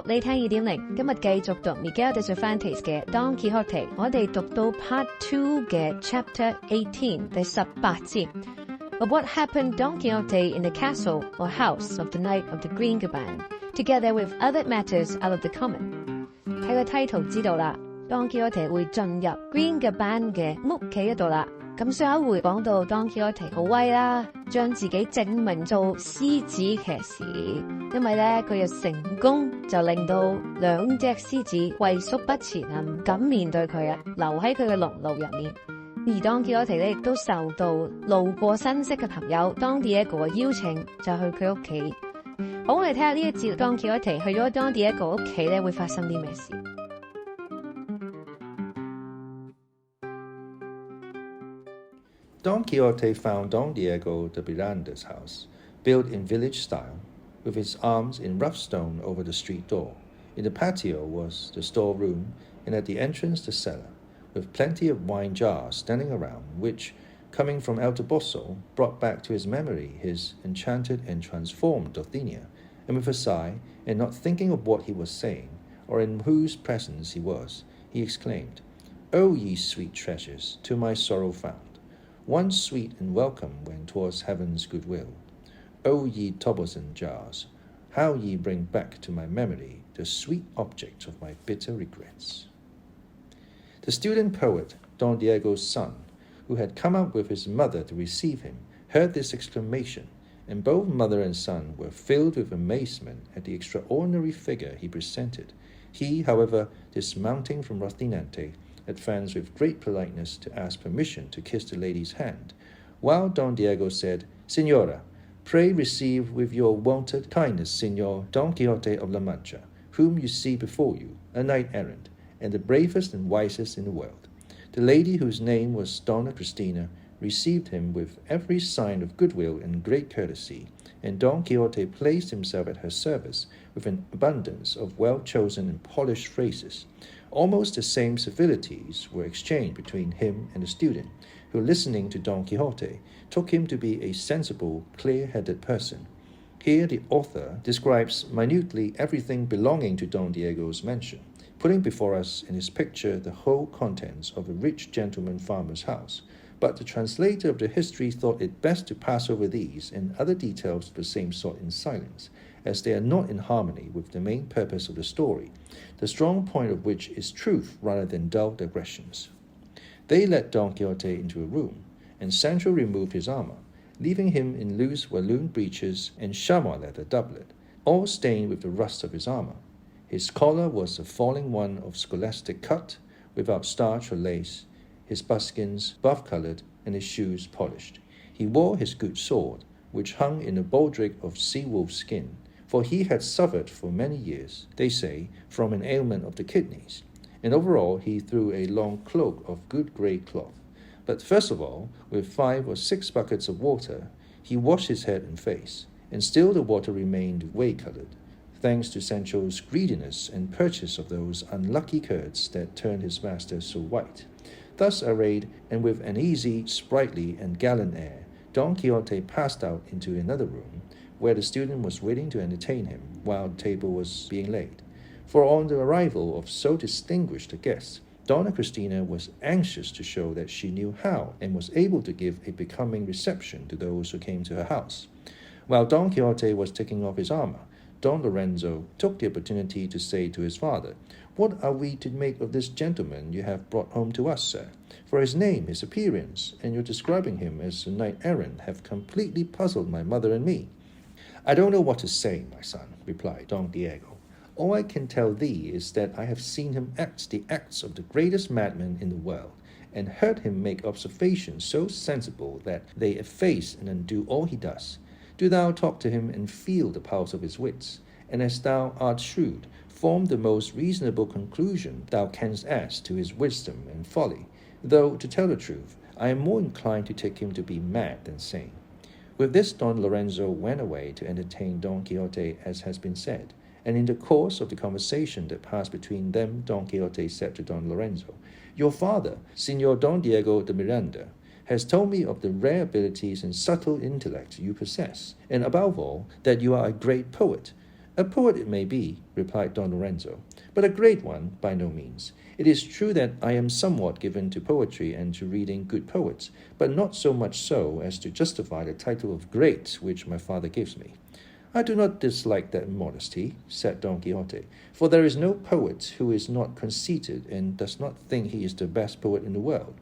你聽2.0，今日繼續讀 Miguel de Cervantes 嘅 Don Quixote， 我哋讀到 Part 2嘅 Chapter 18第18節。Of what happened Don Quixote in the castle or house of the Knight of the Green Gaban, together with other matters out of the common。 睇個 title 知道啦， Don Quixote 會進入 Green Gaban 嘅屋企嗰度啦。咁上一回講到 Don Quixote 好威啦，將自己證明做獅子騎士，因為咧佢嘅成功就令到兩隻獅子畏縮不前啊，唔敢面對佢啊，留喺佢嘅籠路入面。而 Don Quixote 咧亦都受到路過新識嘅朋友 Don Diego 嘅邀請，就去佢屋企。好，我哋睇下呢一節 Don Quixote 去咗 Don Diego 屋企咧會發生啲咩事。Don Quixote found Don Diego de Miranda's house, built in village style, with its arms in rough stone over the street door. In the patio was the storeroom, and at the entrance the cellar, with plenty of wine jars standing around, which, coming from El Toboso, brought back to his memory his enchanted and transformed Dulcinea, and with a sigh, and not thinking of what he was saying, or in whose presence he was, he exclaimed, "O ye sweet treasures, to my sorrow found!One sweet and welcome when towards heaven's goodwill. O ye Tobosan jars, how ye bring back to my memory the sweet object of my bitter regrets." The student poet, Don Diego's son, who had come up with his mother to receive him, heard this exclamation, and both mother and son were filled with amazement at the extraordinary figure he presented. He, however, dismounting from Rocinante, advanced with great politeness to ask permission to kiss the lady's hand, while Don Diego said, "Señora, pray receive with your wonted kindness Señor Don Quixote of La Mancha, whom you see before you, a knight-errant, and the bravest and wisest in the world." The lady, whose name was Dona Christina, received him with every sign of goodwill and great courtesy, and Don Quixote placed himself at her service with an abundance of well-chosen and polished phrases. Almost the same civilities were exchanged between him and the student, who, listening to Don Quixote, took him to be a sensible, clear-headed person. Here the author describes minutely everything belonging to Don Diego's mansion, putting before us in his picture the whole contents of a rich gentleman farmer's house. But the translator of the history thought it best to pass over these and other details of the same sort in silence, as they are not in harmony with the main purpose of the story, the strong point of which is truth rather than dull digressions. They led Don Quixote into a room, and Sancho removed his armor, leaving him in loose walloon breeches and chamois leather doublet, all stained with the rust of his armor. His collar was a falling one of scholastic cut, without starch or lace, his buskins buff-coloured, and his shoes polished. He wore his good sword, which hung in a baldric of sea-wolf skin, for he had suffered for many years, they say, from an ailment of the kidneys, and over all he threw a long cloak of good grey cloth. But first of all, with 5 or 6 buckets of water, he washed his head and face, and still the water remained whey-coloured, thanks to Sancho's greediness and purchase of those unlucky curds that turned his master so white. Thus arrayed, and with an easy, sprightly, and gallant air, Don Quixote passed out into another room, where the student was waiting to entertain him while the table was being laid. For on the arrival of so distinguished a guest, Dona Christina was anxious to show that she knew how and was able to give a becoming reception to those who came to her house. While Don Quixote was taking off his armor, Don Lorenzo took the opportunity to say to his father, "What are we to make of this gentleman you have brought home to us, sir? For his name, his appearance, and your describing him as a knight-errant have completely puzzled my mother and me." "I don't know what to say, my son," replied Don Diego. "All I can tell thee is that I have seen him act the acts of the greatest madman in the world, and heard him make observations so sensible that they efface and undo all he does. Do thou talk to him and feel the pulse of his wits, and as thou art shrewd, form the most reasonable conclusion thou canst as to his wisdom and folly, though, to tell the truth, I am more inclined to take him to be mad than sane." With this, Don Lorenzo went away to entertain Don Quixote, as has been said, and in the course of the conversation that passed between them, Don Quixote said to Don Lorenzo, "Your father, Señor Don Diego de Miranda, has told me of the rare abilities and subtle intellect you possess, and above all, that you are a great poet. A poet it may be, replied Don Lorenzo, but a great one by no means. It is true that I am somewhat given to poetry and to reading good poets, but not so much so as to justify the title of great which my father gives me. I do not dislike that modesty, said Don Quixote, for there is no poet who is not conceited and does not think he is the best poet in the world.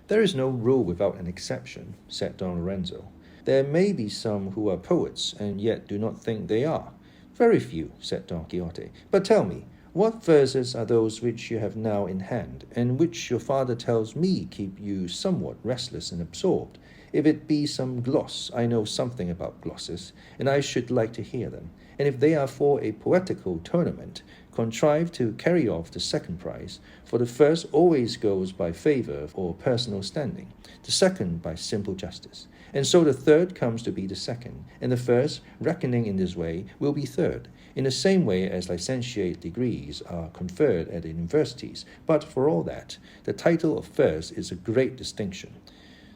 There is no rule without an exception, said Don Lorenzo. There may be some who are poets and yet do not think they are. Very few, said Don Quixote. But tell me, what verses are those which you have now in hand, and which your father tells me keep you somewhat restless and absorbed? If it be some gloss, I know something about glosses, and I should like to hear them. And if they are for a poetical tournament, contrive to carry off the second prize, for the first always goes by favour or personal standing, the second by simple justice. And so the third comes to be the second, and the first, reckoning in this way, will be third, in the same way as licentiate degrees are conferred at the universities. But for all that, the title of first is a great distinction.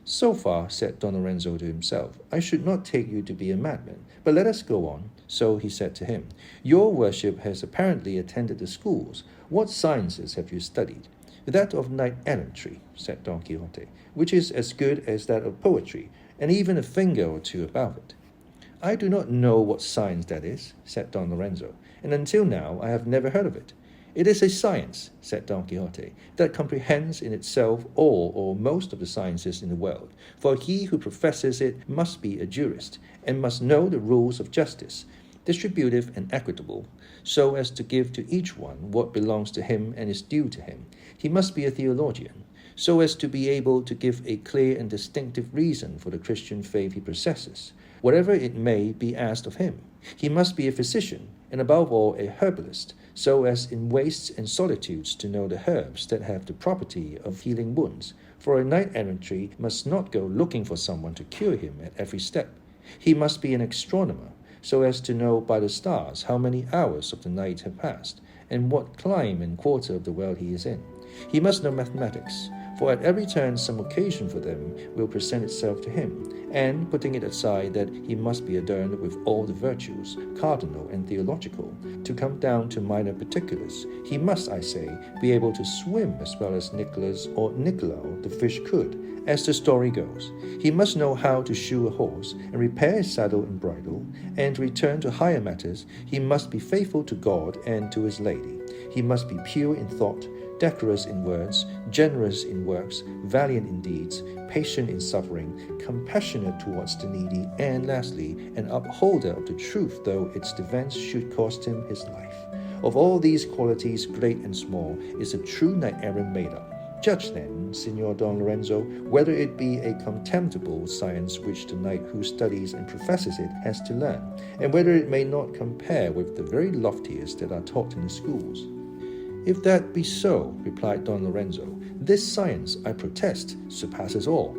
So far, said Don Lorenzo to himself, I should not take you to be a madman, but let us go on. So he said to him, Your worship has apparently attended the schools. What sciences have you studied? That of knight-errantry, said Don Quixote, which is as good as that of poetry, and even a finger or two above it. I do not know what science that is, said Don Lorenzo, and until now I have never heard of it. It is a science, said Don Quixote, that comprehends in itself all or most of the sciences in the world, for he who professes it must be a jurist, and must know the rules of justice, distributive and equitable, so as to give to each one what belongs to him and is due to him. He must be a theologian, so as to be able to give a clear and distinctive reason for the Christian faith he possesses, whatever it may be asked of him. He must be a physician, and above all a herbalist, so as in wastes and solitudes to know the herbs that have the property of healing wounds, for a knight-errantry must not go looking for someone to cure him at every step. He must be an astronomer, so as to know by the stars how many hours of the night have passed, and what clime and quarter of the world he is in. He must know mathematics, for at every turn some occasion for them will present itself to him, and, putting it aside that he must be adorned with all the virtues, cardinal and theological, to come down to minor particulars, he must, I say, be able to swim as well as Nicholas or Nicolo the fish could, as the story goes. He must know how to shoe a horse, and repair his saddle and bridle, and to return to higher matters, he must be faithful to God and to his lady. He must be pure in thought, decorous in words, generous in works, valiant in deeds, patient in suffering, compassionate towards the needy, and lastly, an upholder of the truth, though its defense should cost him his life. Of all these qualities, great and small, is a true knight-errant made up. Judge then, Signor Don Lorenzo, whether it be a contemptible science which the knight who studies and professes it has to learn, and whether it may not compare with the very loftiest that are taught in the schools. If that be so, replied Don Lorenzo, this science, I protest, surpasses all.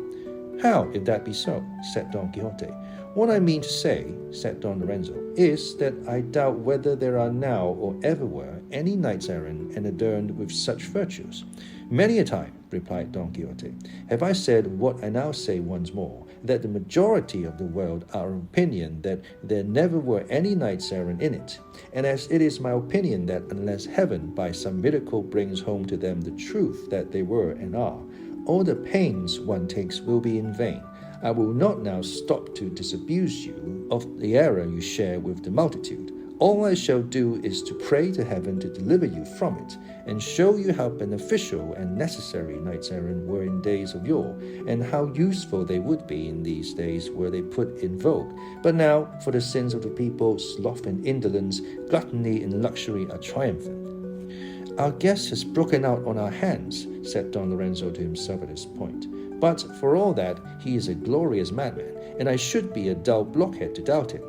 How, if that be so? Said Don Quixote. What I mean to say, said Don Lorenzo, is that I doubt whether there are now or ever were any knights-errant and adorned with such virtues. Many a time, replied Don Quixote, have I said what I now say once more, that the majority of the world are of opinion that there never were any knights-errant in it, and as it is my opinion that unless heaven by some miracle brings home to them the truth that they were and are, all the pains one takes will be in vain. I will not now stop to disabuse you of the error you share with the multitude. All I shall do is to pray to heaven to deliver you from it, and show you how beneficial and necessary knights-errant were in days of yore, and how useful they would be in these days were they put in vogue. But now, for the sins of the people, sloth and indolence, gluttony and luxury are triumphant. Our guest has broken out on our hands, said Don Lorenzo to himself at this point. But for all that, he is a glorious madman, and I should be a dull blockhead to doubt him.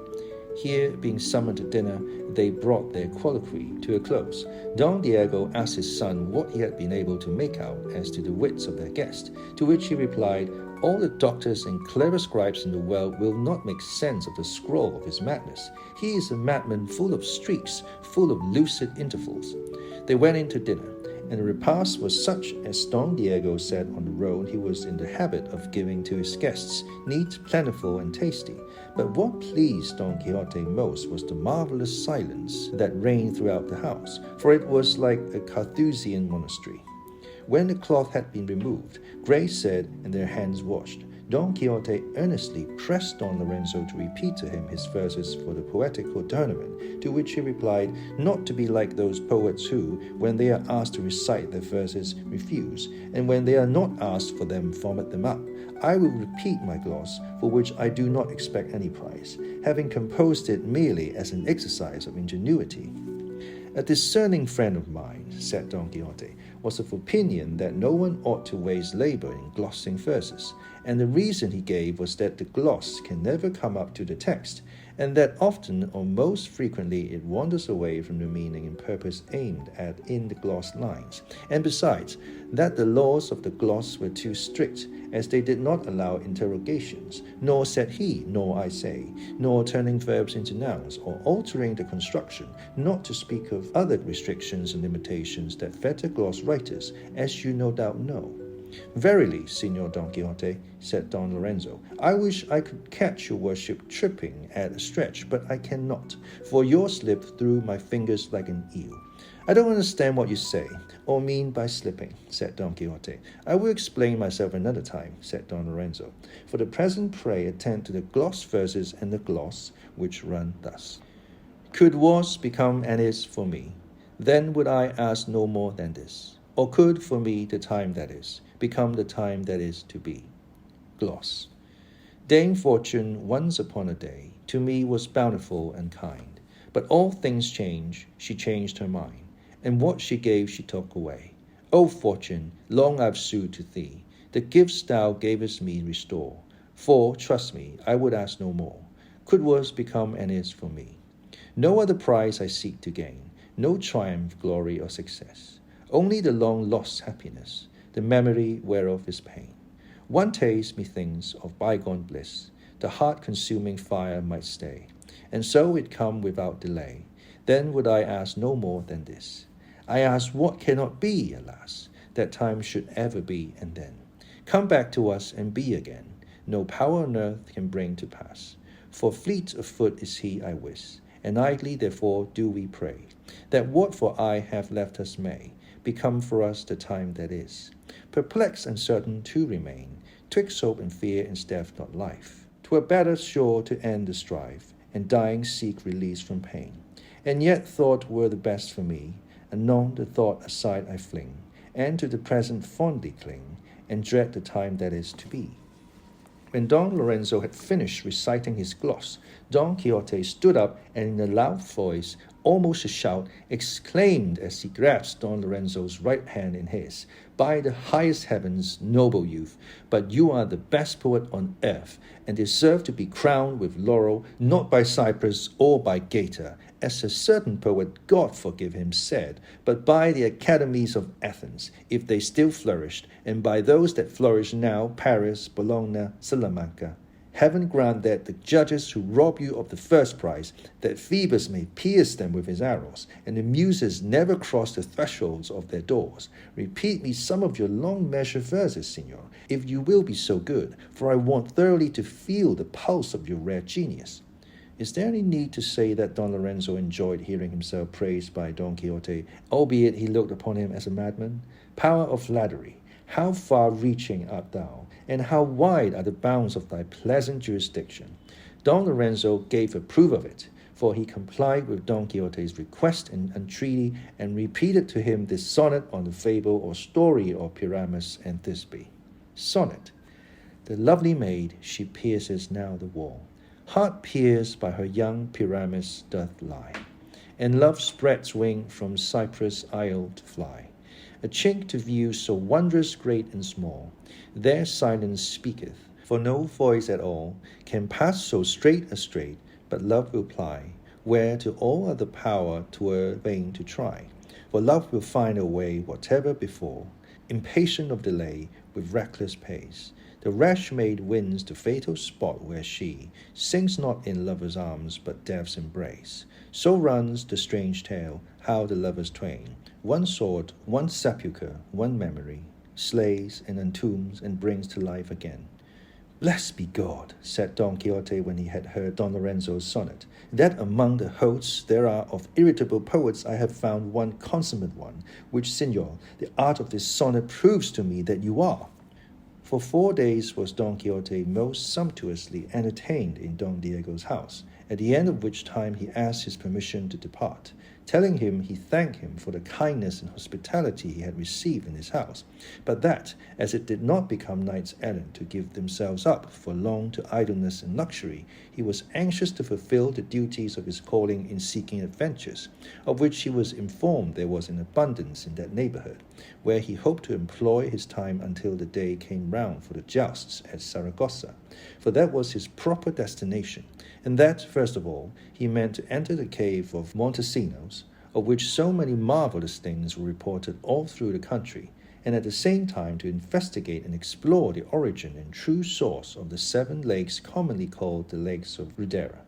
Here, being summoned to dinner, they brought their colloquy to a close. Don Diego asked his son what he had been able to make out as to the wits of their guest, to which he replied, all the doctors and clever scribes in the world will not make sense of the scroll of his madness. He is a madman full of streaks, full of lucid intervals. They went in to dinner, and the repast was such as Don Diego said on the road he was in the habit of giving to his guests, neat, plentiful, and tasty. But what pleased Don Quixote most was the marvelous silence that reigned throughout the house, for it was like a Carthusian monastery. When the cloth had been removed, grace said, and their hands washed, Don Quixote earnestly pressed Don Lorenzo to repeat to him his verses for the poetical tournament, to which he replied, not to be like those poets who, when they are asked to recite their verses, refuse, and when they are not asked for them, vomit them up. I will repeat my gloss, for which I do not expect any prize, having composed it merely as an exercise of ingenuity. A discerning friend of mine, said Don Quixote, was of opinion that no one ought to waste labor in glossing verses, and the reason he gave was that the gloss can never come up to the text, and that often or most frequently it wanders away from the meaning and purpose aimed at in the glossed lines, and besides, that the laws of the gloss were too strict, as they did not allow interrogations, nor said he, nor I say, nor turning verbs into nouns, or altering the construction, not to speak of other restrictions and limitations that fetter gloss writers, as you no doubt know. Verily, Signor Don Quixote, said Don Lorenzo, I wish I could catch your worship tripping at a stretch, but I cannot, for yours slipped through my fingers like an eel. I don't understand what you say, or mean by slipping, said Don Quixote. I will explain myself another time, said Don Lorenzo. For the present pray attend to the gloss verses and the gloss, which run thus. Could was become and is for me, then would I ask no more than this. Or could for me the time that is become the time that is to be. Gloss. Dame Fortune once upon a day to me was bountiful and kind, but all things change, she changed her mind, and what she gave she took away. O Fortune, long I've sued to thee, the gifts thou gavest me restore, for, trust me, I would ask no more. Could was become and is for me. No other prize I seek to gain, no triumph, glory, or success, only the long-lost happiness, the memory whereof is pain. One taste, methinks, of bygone bliss, the heart-consuming fire might stay, and so it come without delay. Then would I ask no more than this. I ask what cannot be, alas, that time should ever be, and then come back to us and be again. No power on earth can bring to pass. For fleet of foot is he, I wis, and idly therefore do we pray, that what for aye have left us may become for us the time that is. Perplexed and certain to remain, twixt hope and fear and death not life. 'Twere better sure to end the strife, and dying seek release from pain. And yet thought were the best for me, anon the thought aside I fling, and to the present fondly cling, and dread the time that is to be. When Don Lorenzo had finished reciting his gloss, Don Quixote stood up and in a loud voice, almost a shout, exclaimed as he grasped Don Lorenzo's right hand in his, By the highest heavens, noble youth, but you are the best poet on earth, and deserve to be crowned with laurel, not by Cyprus or by Gaeta, as a certain poet, God forgive him, said, but by the academies of Athens, if they still flourished, and by those that flourish now, Paris, Bologna, Salamanca. Heaven grant that the judges who rob you of the first prize, that Phoebus may pierce them with his arrows, and the muses never cross the thresholds of their doors. Repeat me some of your long measured verses, Signor, if you will be so good, for I want thoroughly to feel the pulse of your rare genius. Is there any need to say that Don Lorenzo enjoyed hearing himself praised by Don Quixote, albeit he looked upon him as a madman? Power of flattery, how far-reaching art thou, and how wide are the bounds of thy pleasant jurisdiction. Don Lorenzo gave a proof of it, for he complied with Don Quixote's request and entreaty, and repeated to him this sonnet on the fable or story of Pyramus and Thisbe. Sonnet. The lovely maid, she pierces now the wall, heart pierced by her young Pyramus doth lie, and love spreads wing from Cyprus isle to fly. A chink to view so wondrous great and small, there silence speaketh, for no voice at all can pass so straight a strait, but love will ply, where to all other power 'twere vain to try. For love will find a way whatever before, impatient of delay, with reckless pace. The rash maid wins the fatal spot where she sinks not in lover's arms, but death's embrace. So runs the strange tale, how the lovers twain, one sword, one sepulchre, one memory, slays and entombs and brings to life again. Blessed be God, said Don Quixote when he had heard Don Lorenzo's sonnet, that among the hosts there are of irritable poets I have found one consummate one, which, Signor, the art of this sonnet proves to me that you are. For 4 days was Don Quixote most sumptuously entertained in Don Diego's house, at the end of which time he asked his permission to depart, telling him he thanked him for the kindness and hospitality he had received in his house, but that, as it did not become knights errant to give themselves up for long to idleness and luxury, he was anxious to fulfill the duties of his calling in seeking adventures, of which he was informed there was an abundance in that neighbourhood, where he hoped to employ his time until the day came round for the jousts at Saragossa, for that was his proper destination, and that, first of all, he meant to enter the cave of Montesinos, of which so many marvellous things were reported all through the country, and at the same time to investigate and explore the origin and true source of the 7 lakes commonly called the Lakes of Rudera.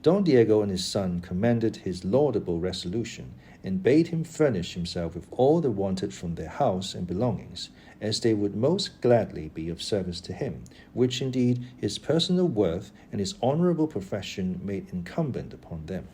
Don Diego and his son commended his laudable resolution, and bade him furnish himself with all they wanted from their house and belongings, as they would most gladly be of service to him, which indeed his personal worth and his honourable profession made incumbent upon them.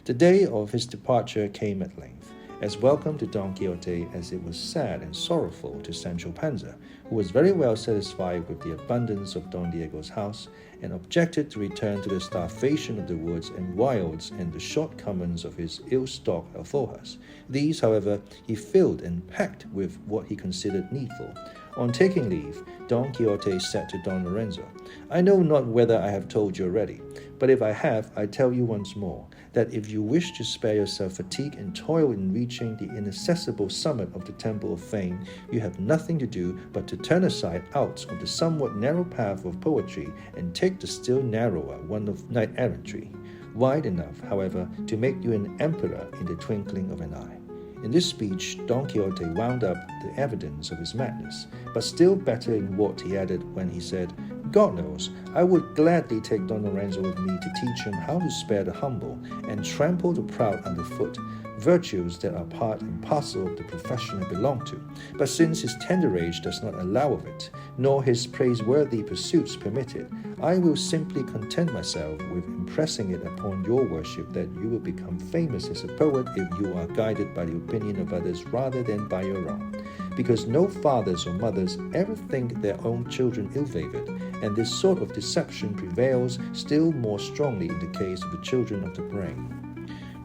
The day of his departure came at length, as welcome to Don Quixote as it was sad and sorrowful to Sancho Panza, who was very well satisfied with the abundance of Don Diego's house, and objected to return to the starvation of the woods and wilds and the shortcomings of his ill-stocked alforjas. These, however, he filled and packed with what he considered needful. On taking leave, Don Quixote said to Don Lorenzo, I know not whether I have told you already, but if I have, I tell you once more, that if you wish to spare yourself fatigue and toil in reaching the inaccessible summit of the Temple of Fame, you have nothing to do but to turn aside out of the somewhat narrow path of poetry and take the still narrower one of knight-errantry, wide enough, however, to make you an emperor in the twinkling of an eye. In this speech, Don Quixote wound up the evidence of his madness, but still better in what he added when he said, God knows, I would gladly take Don Lorenzo with me to teach him how to spare the humble and trample the proud underfoot, virtues that are part and parcel of the profession I belong to. But since his tender age does not allow of it, nor his praiseworthy pursuits permit it, I will simply content myself with impressing it upon your worship that you will become famous as a poet if you are guided by the opinion of others rather than by your own. Because no fathers or mothers ever think their own children ill-favoured, and this sort of deception prevails still more strongly in the case of the children of the brain.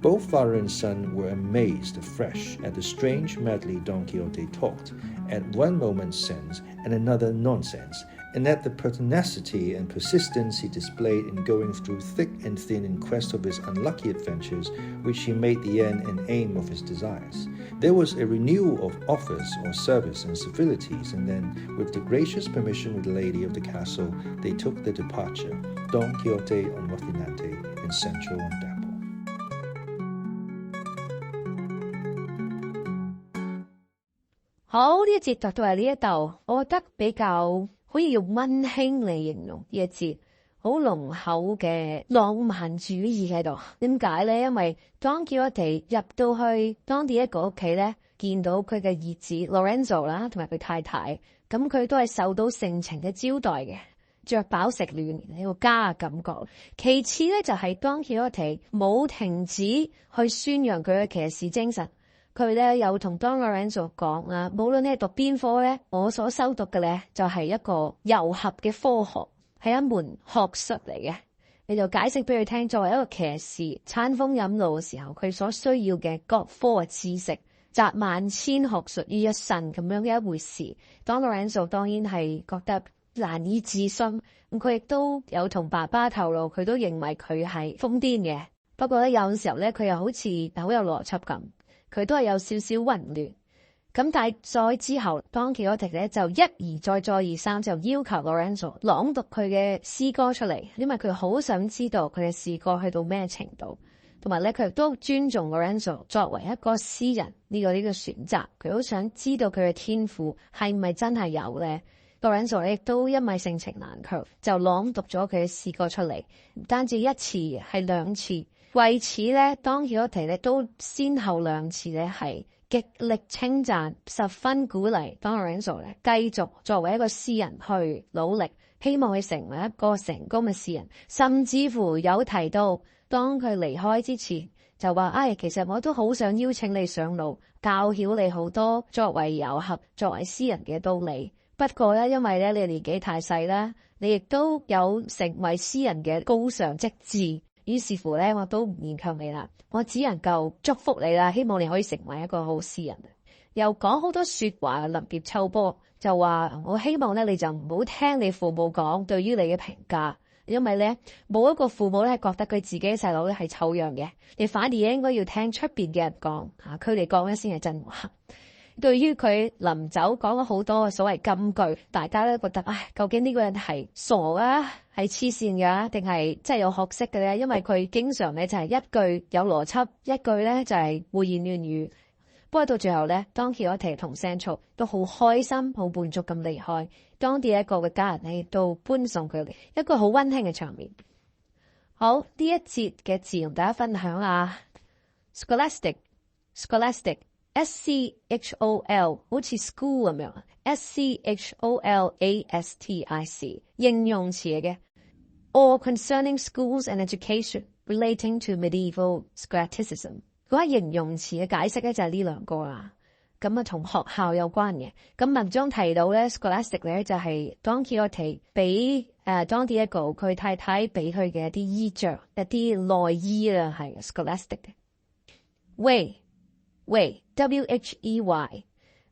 Both father and son were amazed afresh at the strange medley Don Quixote talked, at one moment sense and another nonsense, and at the pertinacity and persistence he displayed in going through thick and thin in quest of his unlucky adventures, which he made the end and aim of his desires. There was a renewal of offers or service and civilities, and then, with the gracious permission of the lady of the castle, they took their departure, Don Quixote on Rocinante and Sancho on Dapple. 好，呢一節讀到嚟呢一度，我覺得比較可以用溫馨嚟形容呢一節，好濃厚嘅浪漫主義喺度。點解咧？因為當Quixote入到去當地一個屋企咧，見到佢嘅兒子 Lorenzo 啦，同埋佢太太，咁佢都係受到盛情嘅招待嘅，着飽食暖，有個家嘅感覺。其次咧就係當Quixote冇停止去宣揚佢嘅騎士精神。佢咧有同 Don Lorenzo 講啊，無論你係讀邊科咧，我所修讀嘅咧就係一個糅合嘅科學，係一門學術嚟嘅。你就解釋俾佢聽，作為一個騎士，餐風飲露嘅時候，佢所需要嘅各科嘅知識，集萬千學術於一身咁樣嘅一回事。Don Lorenzo 當然係覺得難以置信，咁佢亦都有同爸爸透露，佢都認為佢係瘋癲嘅。不過咧，有時候咧，佢又好似好有邏輯咁。佢都係有少少混亂，咁但係再之後，當Quixote咧就一而再再而三就要求 Lorenzo 朗讀佢嘅詩歌出嚟，因為佢好想知道佢嘅詩歌去到咩程度，同埋咧佢亦都尊重 Lorenzo 作為一個詩人呢個選擇，佢好想知道佢嘅天賦係咪真係有咧。Lorenzo 亦都因為性情難卻，就朗讀咗佢嘅詩歌出嚟，唔單止一次係兩次。為此咧Don Quixote咧都先後兩次咧係極力稱讚，十分鼓勵 Don Lorenzo 咧繼續作為一個詩人去努力，希望佢成為一個成功嘅詩人，甚至乎有提到當佢離開之前就話其實我都好想邀請你上路，教曉你好多作為遊俠、作為詩人嘅道理。不過咧，因為咧你年紀太細啦，你亦都有成為詩人嘅高尚職志，於是乎咧我都唔勉強你啦，我只能夠祝福你啦，希望你可以成為一個好詩人。又講好多說話，臨別秋波就話我希望咧你就唔好聽你父母講對於你嘅評價，因為咧冇一個父母咧覺得佢自己嘅細佬咧係醜樣嘅，你反而應該要聽出邊嘅人講佢哋講咧先係真話。對於佢臨走講咗好多所謂金句，大家都覺得究竟呢個人係傻啊，係黐線㗎，定係真係有學識嘅咧？因為佢經常咧就係一句有邏輯，一句咧就係胡言亂語。不過到最後咧，Don Quixote同 Sancho 都好開心、好滿足咁離開，當地一個嘅家人咧都搬送佢嚟，一個好溫馨嘅場面。好，呢一節嘅字同大家分享啊 Scholastic。Schol 好似 school 咁樣 Scholastic 形容詞嘅 All concerning schools and education relating to medieval scholasticism。嗰個形容詞嘅解釋咧就係呢兩個啦，咁同學校有關嘅。咁文中提到咧 Scholastic 咧就係 Don Quixote 俾Don Diego 佢太太俾佢嘅一啲衣着，一啲內衣啦，係 Scholastic 嘅。Whey W-H-E-Y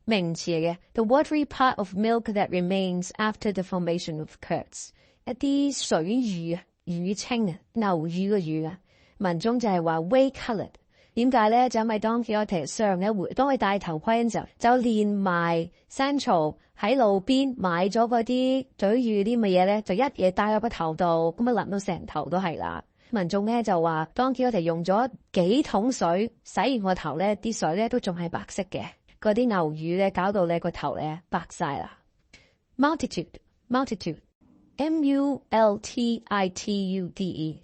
名詞嚟嘅 The watery part of milk that remains after the formation of curds， 一啲水乳乳清牛乳嘅乳文中就係話 whey coloured。 點解咧？就因為Don Quixote上一回當佢戴頭盔嘅時候，就連埋 Sancho 喺路邊買咗嗰啲水乳啲乜嘢咧，就一嘢戴喺個頭度，咁淋到成頭都係啦。民眾咧就話Don Quixote用咗幾桶水洗完個頭咧，啲水咧都仲係白色嘅，嗰啲牛乳咧搞到你個頭咧白晒啦。Multitude M-U-L-T-I-T-U-D-E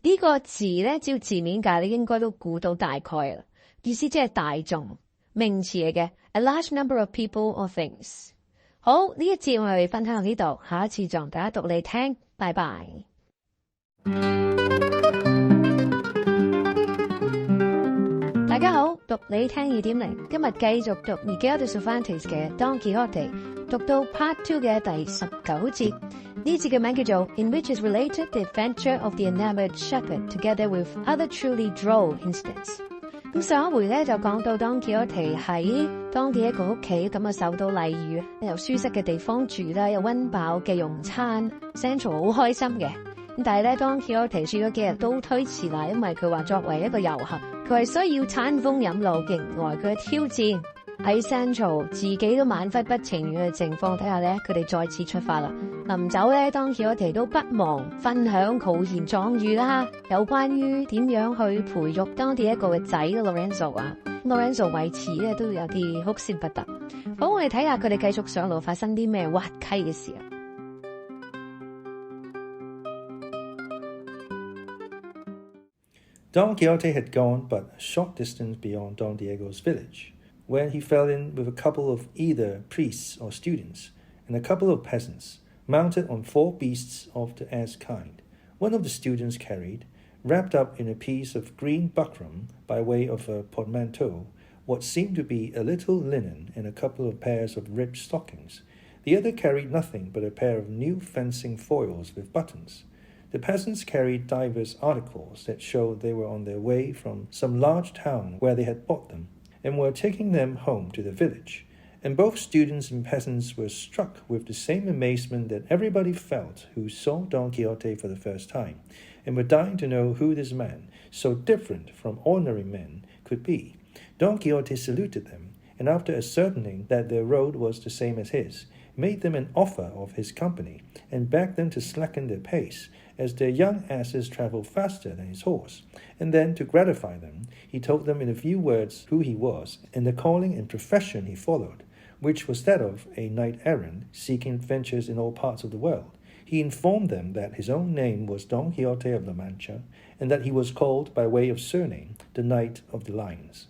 呢個字咧，照字面解你應該都估到大概啦，意思即係大眾，名詞嚟嘅 A large number of people or things。 好，呢一節我哋分享到呢度，下一次就同大家讀你聽，拜拜。大家好，讀你聽2.0，今日繼續讀 Miguel de Cervantes 嘅 Don Quixote， 讀到 Part 2嘅第19節。呢節嘅名叫做 In which is related the adventure of the enamored shepherd together with other truly droll incidents。 咁上一回咧就講到 Don Quixote 喺當地一個屋企咁受到禮遇，有舒適嘅地方住啦，有溫飽嘅用餐 ，Sancho 好開心嘅。但係咧Don Quixote住咗幾日都推遲啦，因為佢話作為一個遊俠，佢係需要餐風飲露，迎來佢嘅挑戰。喺 Sancho 自己都滿腹不情願嘅情況底下咧，佢哋再次出發啦。臨走咧Don Quixote都不忘分享豪言壯語啦，有關於點樣去培育當地一個嘅仔 Lorenzo 啊。Lorenzo 為此咧都有啲哭笑不得。好，我哋睇下佢哋繼續上路發生啲咩滑稽嘅事啊。Don Quixote had gone but a short distance beyond Don Diego's village, when he fell in with a couple of either priests or students, and a couple of peasants, mounted on 4 beasts of the ass kind. One of the students carried, wrapped up in a piece of green buckram by way of a portmanteau, what seemed to be a little linen and a couple of pairs of ribbed stockings. The other carried nothing but a pair of new fencing foils with buttons.The peasants carried divers articles that showed they were on their way from some large town where they had bought them, and were taking them home to the village. And both students and peasants were struck with the same amazement that everybody felt who saw Don Quixote for the first time, and were dying to know who this man, so different from ordinary men, could be. Don Quixote saluted them, and after ascertaining that their road was the same as his, made them an offer of his company, and begged them to slacken their pace, as their young asses travelled faster than his horse. And then, to gratify them, he told them in a few words who he was, and the calling and profession he followed, which was that of a knight-errant, seeking adventures in all parts of the world. he informed them that his own name was Don Quixote of La Mancha, and that he was called, by way of surname, the Knight of the Lions.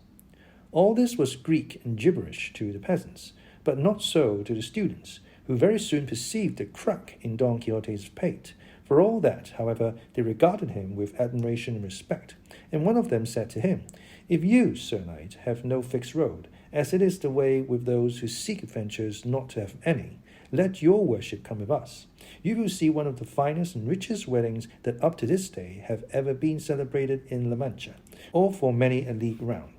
All this was Greek and gibberish to the peasants, but not so to the students, who very soon perceived the crack in Don Quixote's pate. For all that, however, they regarded him with admiration and respect, and one of them said to him, "If you, Sir Knight, have no fixed road, as it is the way with those who seek adventures not to have any, let your worship come with us. You will see one of the finest and richest weddings that up to this day have ever been celebrated in La Mancha, or for many a league round."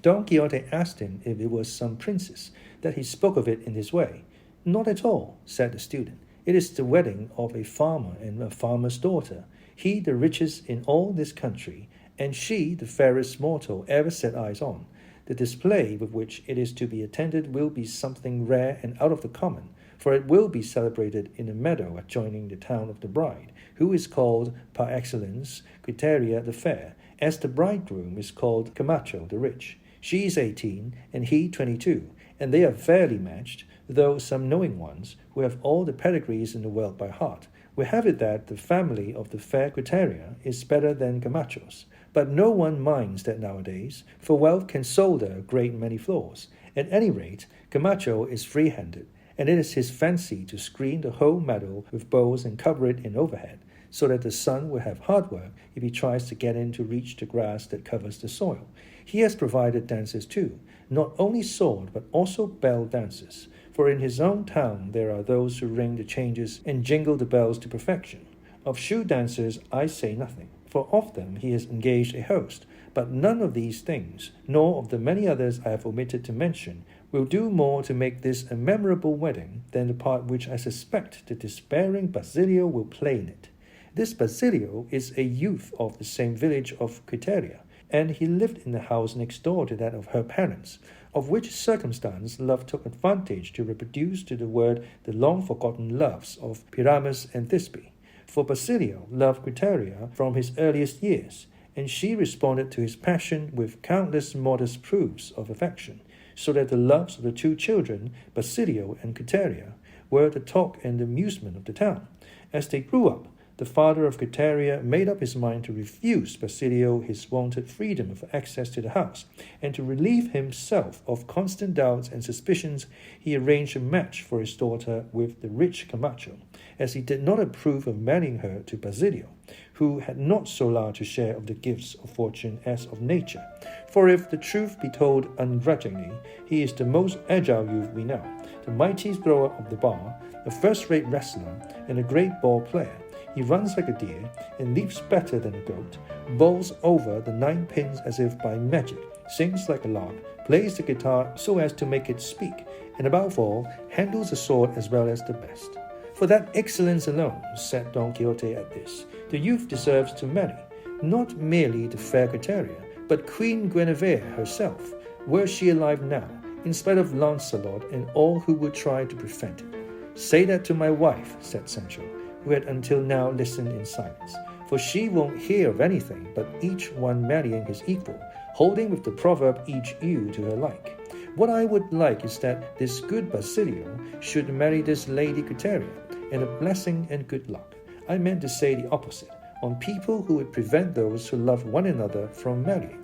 Don Quixote asked him if it was some princess, that he spoke of it in this way. "Not at all," said the student. "It is the wedding of a farmer and a farmer's daughter, he the richest in all this country, and she the fairest mortal ever set eyes on. The display with which it is to be attended will be something rare and out of the common, for it will be celebrated in a meadow adjoining the town of the bride, who is called par excellence Quiteria the fair, as the bridegroom is called Camacho the rich. She is 18, and he 22, and they are fairly matched, though some knowing ones, who have all the pedigrees in the world by heart, will have it that the family of the fair Quiteria is better than Camacho's. But no one minds that nowadays, for wealth can solder a great many flaws. At any rate, Camacho is free-handed, and it is his fancy to screen the whole meadow with boughs and cover it in overhead, so that the son will have hard work if he tries to get in to reach the grass that covers the soil. He has provided dances too, not only sword but also bell dances, for in his own town there are those who ring the changes and jingle the bells to perfection. Of shoe dancers I say nothing, for of them he has engaged a host, but none of these things, nor of the many others I have omitted to mention, will do more to make this a memorable wedding than the part which I suspect the despairing Basilio will play in it. This Basilio is a youth of the same village of Quiteria, and he lived in the house next door to that of her parents, of which circumstance love took advantage to reproduce to the word the long-forgotten loves of Pyramus and Thisbe. For Basilio loved Quiteria from his earliest years, and she responded to his passion with countless modest proofs of affection, so that the loves of the two children, Basilio and Quiteria, were the talk and amusement of the town. As they grew up, the father of Quiteria made up his mind to refuse Basilio his wonted freedom of access to the house, and to relieve himself of constant doubts and suspicions, he arranged a match for his daughter with the rich Camacho, as he did not approve of marrying her to Basilio, who had not so large a share of the gifts of fortune as of nature. For if the truth be told ungrudgingly, he is the most agile youth we know, the mighty thrower of the bar, a first-rate wrestler, and a great ball player. He runs like a deer, and leaps better than a goat, bowls over the 9 pins as if by magic, sings like a lark, plays the guitar so as to make it speak, and above all, handles a sword as well as the best. For that excellence alone, said Don Quixote at this, the youth deserves to marry, not merely the fair Quiteria, but Queen Guinevere herself, were she alive now, in spite of Lancelot and all who would try to prevent it. Say that to my wife, said Sancho, who had until now listened in silence, for she won't hear of anything but each one marrying his equal, holding with the proverb each ewe to her like. What I would like is that this good Basilio should marry this lady Quiteria, and a blessing and good luck. I meant to say the opposite, on people who would prevent those who love one another from marrying.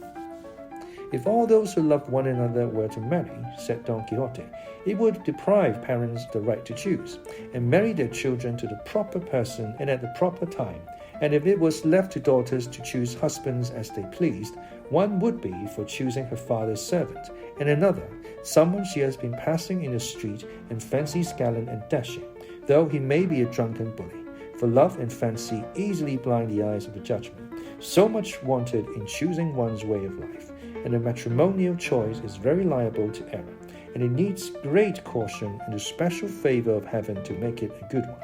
If all those who loved one another were to marry, said Don Quixote, it would deprive parents the right to choose, and marry their children to the proper person and at the proper time. And if it was left to daughters to choose husbands as they pleased, one would be for choosing her father's servant, and another, someone she has been passing in the street and fancies gallant and dashing, though he may be a drunken bully. For love and fancy easily blind the eyes of the judgment. So much wanted in choosing one's way of life, and a matrimonial choice is very liable to error, and it needs great caution and the special favor of heaven to make it a good one.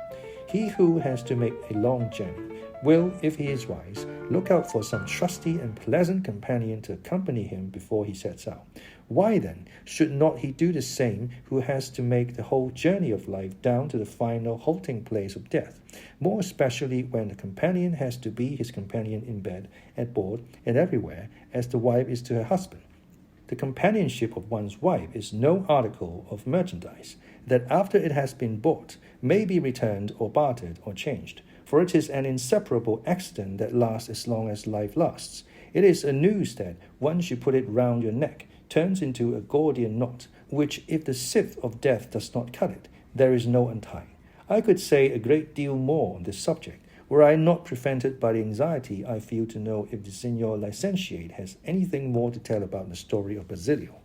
He who has to make a long journey will, if he is wise, look out for some trusty and pleasant companion to accompany him before he sets out. Why then should not he do the same who has to make the whole journey of life down to the final halting place of death, more especially when the companion has to be his companion in bed, at board, and everywhere, as the wife is to her husband? the companionship of one's wife is no article of merchandise, that after it has been bought, may be returned or bartered or changed, for it is an inseparable accident that lasts as long as life lasts. It is a noose that, once you put it round your neck, turns into a Gordian knot, which, if the scythe of death does not cut it, there is no untying. I could say a great deal more on this subject, were I not prevented by the anxiety I feel to know if the Signor Licentiate has anything more to tell about the story of Basilio.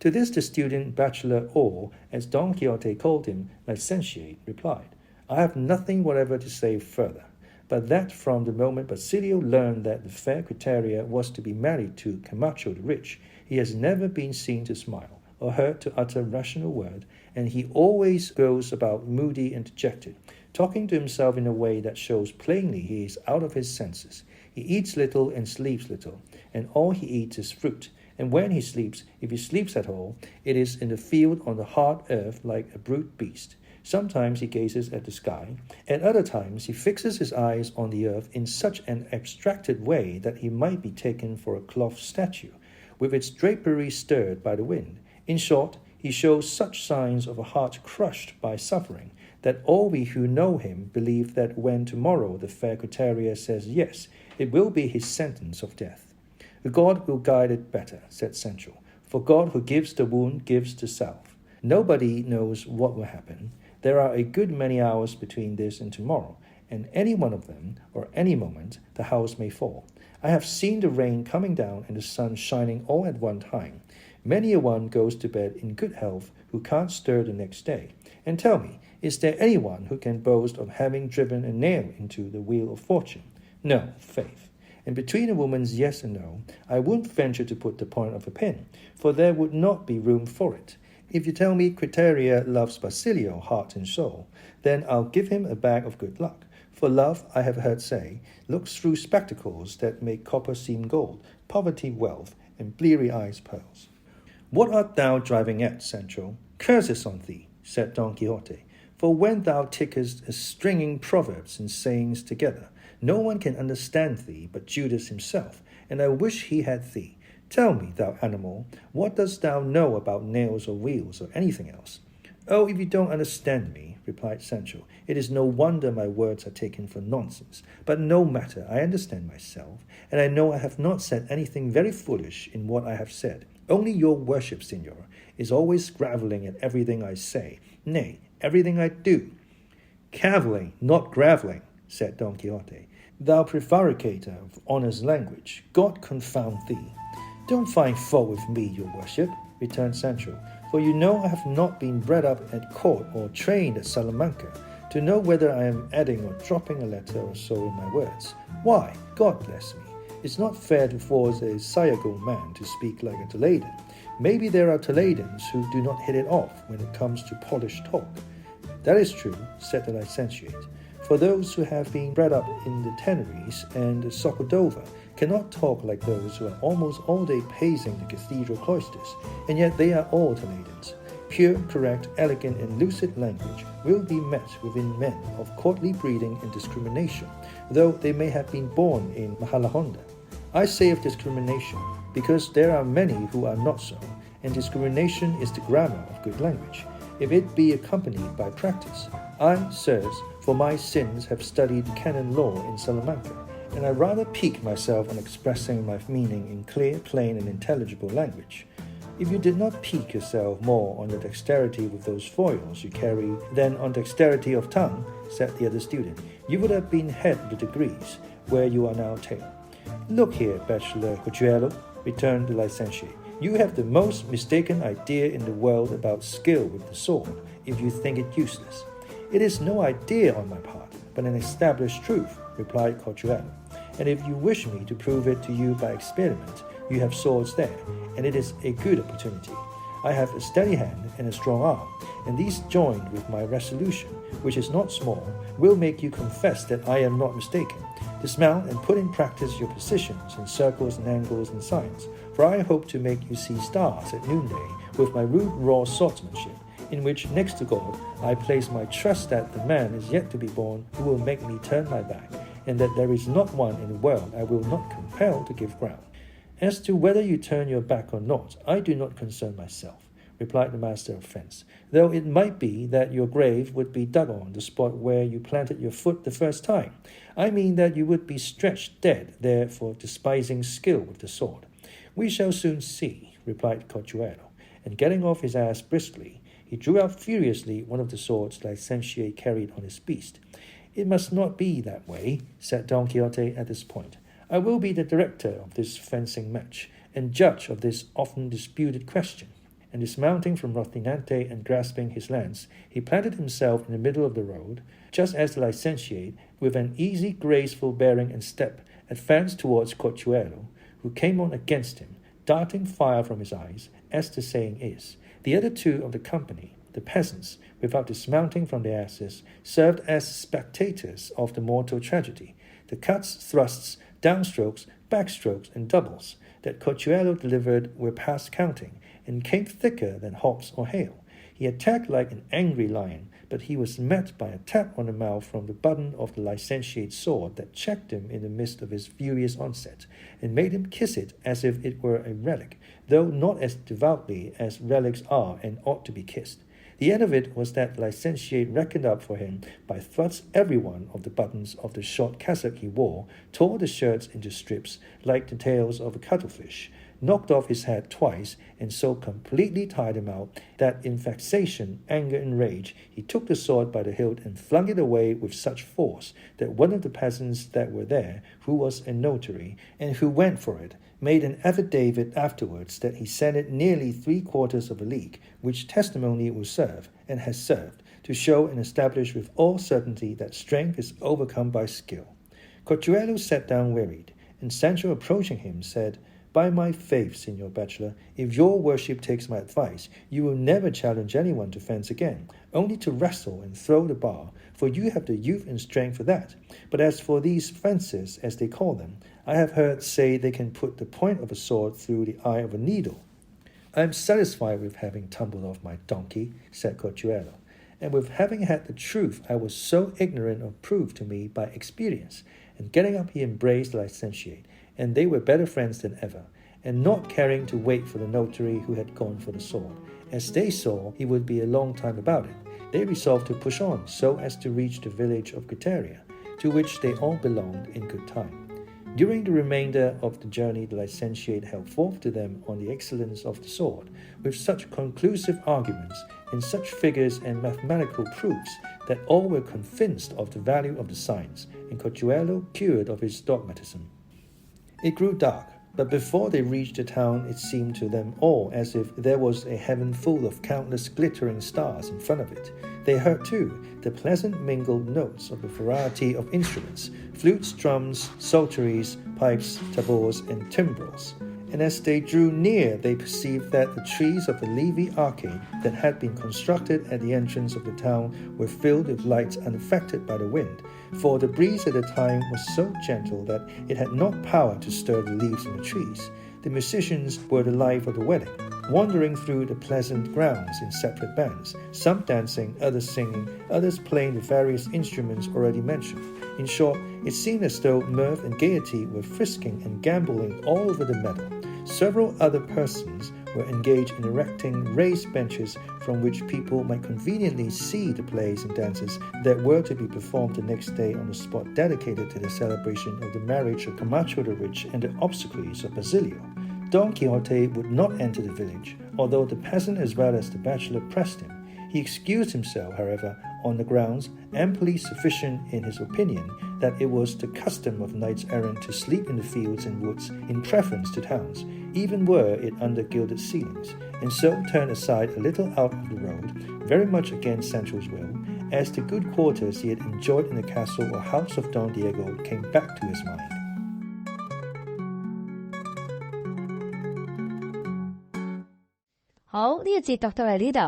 To this the student bachelor, or, as Don Quixote called him, Licentiate, replied, I have nothing whatever to say further, but that from the moment Basilio learned that the fair Quiteria was to be married to Camacho the Rich, he has never been seen to smile, or heard to utter rational word, and he always goes about moody and dejected, talking to himself in a way that shows plainly he is out of his senses. He eats little and sleeps little, and all he eats is fruit. And when he sleeps, if he sleeps at all, it is in the field on the hard earth like a brute beast. Sometimes he gazes at the sky, at other times he fixes his eyes on the earth in such an abstracted way that he might be taken for a cloth statue, with its drapery stirred by the wind. In short, he shows such signs of a heart crushed by suffering, that all we who know him believe that when tomorrow the fair Quiteria says yes, it will be his sentence of death. God will guide it better, said Sancho, for God who gives the wound gives the salve. Nobody knows what will happen. There are a good many hours between this and tomorrow, and any one of them, or any moment, the house may fall. I have seen the rain coming down and the sun shining all at one time. Many a one goes to bed in good health who can't stir the next day. And tell me, is there anyone who can boast of having driven a nail into the wheel of fortune? No, faith. And between a woman's yes and no, I wouldn't venture to put the point of a pin, for there would not be room for it. If you tell me Quiteria loves Basilio heart and soul, then I'll give him a bag of good luck. For love, I have heard say, looks through spectacles that make copper seem gold, poverty wealth, and bleary eyes pearls. What art thou driving at, Sancho? Curses on thee, said Don Quixote, for when thou tickest a stringing proverbs and sayings together, no one can understand thee but Judas himself, and I wish he had thee. Tell me, thou animal, what dost thou know about nails or wheels or anything else? Oh, if you don't understand me, replied Sancho, it is no wonder my words are taken for nonsense. But no matter, I understand myself, and I know I have not said anything very foolish in what I have said. Only your worship, Signor, is always gravelling at everything I say, nay, everything I do. Cavilling, not gravelling, said Don Quixote. Thou prevaricator of honest language, God confound thee. Don't find fault with me, your worship, returned Sancho, for you know I have not been bred up at court or trained at Salamanca to know whether I am adding or dropping a letter or so in my words. Why, God bless me, it's not fair to force a Sayago man to speak like a Toledan. Maybe there are Toledans who do not hit it off when it comes to polished talk. That is true, said the licentiate, for those who have been bred up in the Teneries and the Socordova cannot talk like those who are almost all day pacing the cathedral cloisters, and yet they are all Toledans. Pure, correct, elegant, and lucid language will be met within men of courtly breeding and discrimination, though they may have been born in Mahalahonda. I say of discrimination, because there are many who are not so, and discrimination is the grammar of good language, if it be accompanied by practice. I, sirs, for my sins have studied canon law in Salamanca, and I rather pique myself on expressing my meaning in clear, plain, and intelligible language. If you did not pique yourself more on your dexterity with those foils you carry than on dexterity of tongue, said the other student, you would have been head of the degrees, where you are now tail. Look here, Bachelor Cochuelo, returned the licentiate, you have the most mistaken idea in the world about skill with the sword, if you think it useless. It is no idea on my part, but an established truth, replied Cochuelo, and if you wish me to prove it to you by experiment, you have swords there, and it is a good opportunity. I have a steady hand and a strong arm, and these joined with my resolution, which is not small, will make you confess that I am not mistaken. Dismount and put in practice your positions in circles and angles and signs, for I hope to make you see stars at noonday with my rude raw swordsmanship, in which, next to God, I place my trust that the man is yet to be born who will make me turn my back, and that there is not one in the world I will not compel to give ground. As to whether you turn your back or not, I do not concern myself, replied the master of fence, though it might be that your grave would be dug on the spot where you planted your foot the first time. I mean that you would be stretched dead there for despising skill with the sword. We shall soon see, replied Corchuelo, and getting off his ass briskly, he drew out furiously one of the swords Licentiate carried on his beast. It must not be that way, said Don Quixote at this point. I will be the director of this fencing match, and judge of this often disputed question. And dismounting from Rocinante and grasping his lance, he planted himself in the middle of the road, just as the licentiate, with an easy, graceful bearing and step, advanced towards Corchuelo, who came on against him, darting fire from his eyes, as the saying is. The other two of the company, the peasants, without dismounting from their asses, served as spectators of the mortal tragedy. The cuts, thrusts, downstrokes, backstrokes, and doubles that Corchuelo delivered were past counting, and came thicker than hops or hail. He attacked like an angry lion, but he was met by a tap on the mouth from the button of the licentiate's sword that checked him in the midst of his furious onset, and made him kiss it as if it were a relic, though not as devoutly as relics are and ought to be kissed. The end of it was that the licentiate reckoned up for him by thrusts every one of the buttons of the short cassock he wore, tore the shirts into strips like the tails of a cuttlefish, knocked off his hat twice, and so completely tired him out that in vexation, anger, and rage, he took the sword by the hilt and flung it away with such force that one of the peasants that were there, who was a notary, and who went for it, made an affidavit afterwards that he sent it nearly 3/4 of a league, which testimony will serve, and has served, to show and establish with all certainty that strength is overcome by skill. Corchuelo sat down wearied, and Sancho approaching him said, By my faith, Signor Bachelor, if your worship takes my advice, you will never challenge anyone to fence again, only to wrestle and throw the bar, for you have the youth and strength for that. But as for these fences, as they call them, I have heard say they can put the point of a sword through the eye of a needle. I am satisfied with having tumbled off my donkey, said Corchuelo, and with having had the truth I was so ignorant of proved to me by experience. And getting up he embraced the licentiate, and they were better friends than ever, and not caring to wait for the notary who had gone for the sword, as they saw he would be a long time about it, they resolved to push on so as to reach the village of Guiteria, to which they all belonged in good time. During the remainder of the journey, the licentiate held forth to them on the excellence of the sword, with such conclusive arguments and such figures and mathematical proofs that all were convinced of the value of the science, and Corchuelo cured of his dogmatism. It grew dark, but before they reached the town it seemed to them all as if there was a heaven full of countless glittering stars in front of it. They heard, too, the pleasant mingled notes of a variety of instruments, flutes, drums, psalteries, pipes, tabors, and timbrels. And as they drew near, they perceived that the trees of the Levee arcade that had been constructed at the entrance of the town were filled with lights unaffected by the wind, for the breeze at the time was so gentle that it had not power to stir the leaves in the trees. The musicians were the life of the wedding, wandering through the pleasant grounds in separate bands, some dancing, others singing, others playing the various instruments already mentioned. In short, it seemed as though mirth and gaiety were frisking and gambolling all over the meadow. Several other persons were engaged in erecting raised benches from which people might conveniently see the plays and dances that were to be performed the next day on the spot dedicated to the celebration of the marriage of Camacho the Rich and the obsequies of Basilio. Don Quixote would not enter the village, although the peasant as well as the bachelor pressed him. He excused himself, however, on the grounds, amply sufficient in his opinion, that it was the custom of knights-errant to sleep in the fields and woods in preference to towns, even were it under gilded ceilings, and so turned aside a little out of the road, very much against Sancho's will, as the good quarters he had enjoyed in the castle or house of Don Diego came back to his mind. 好，呢一節讀到嚟呢度。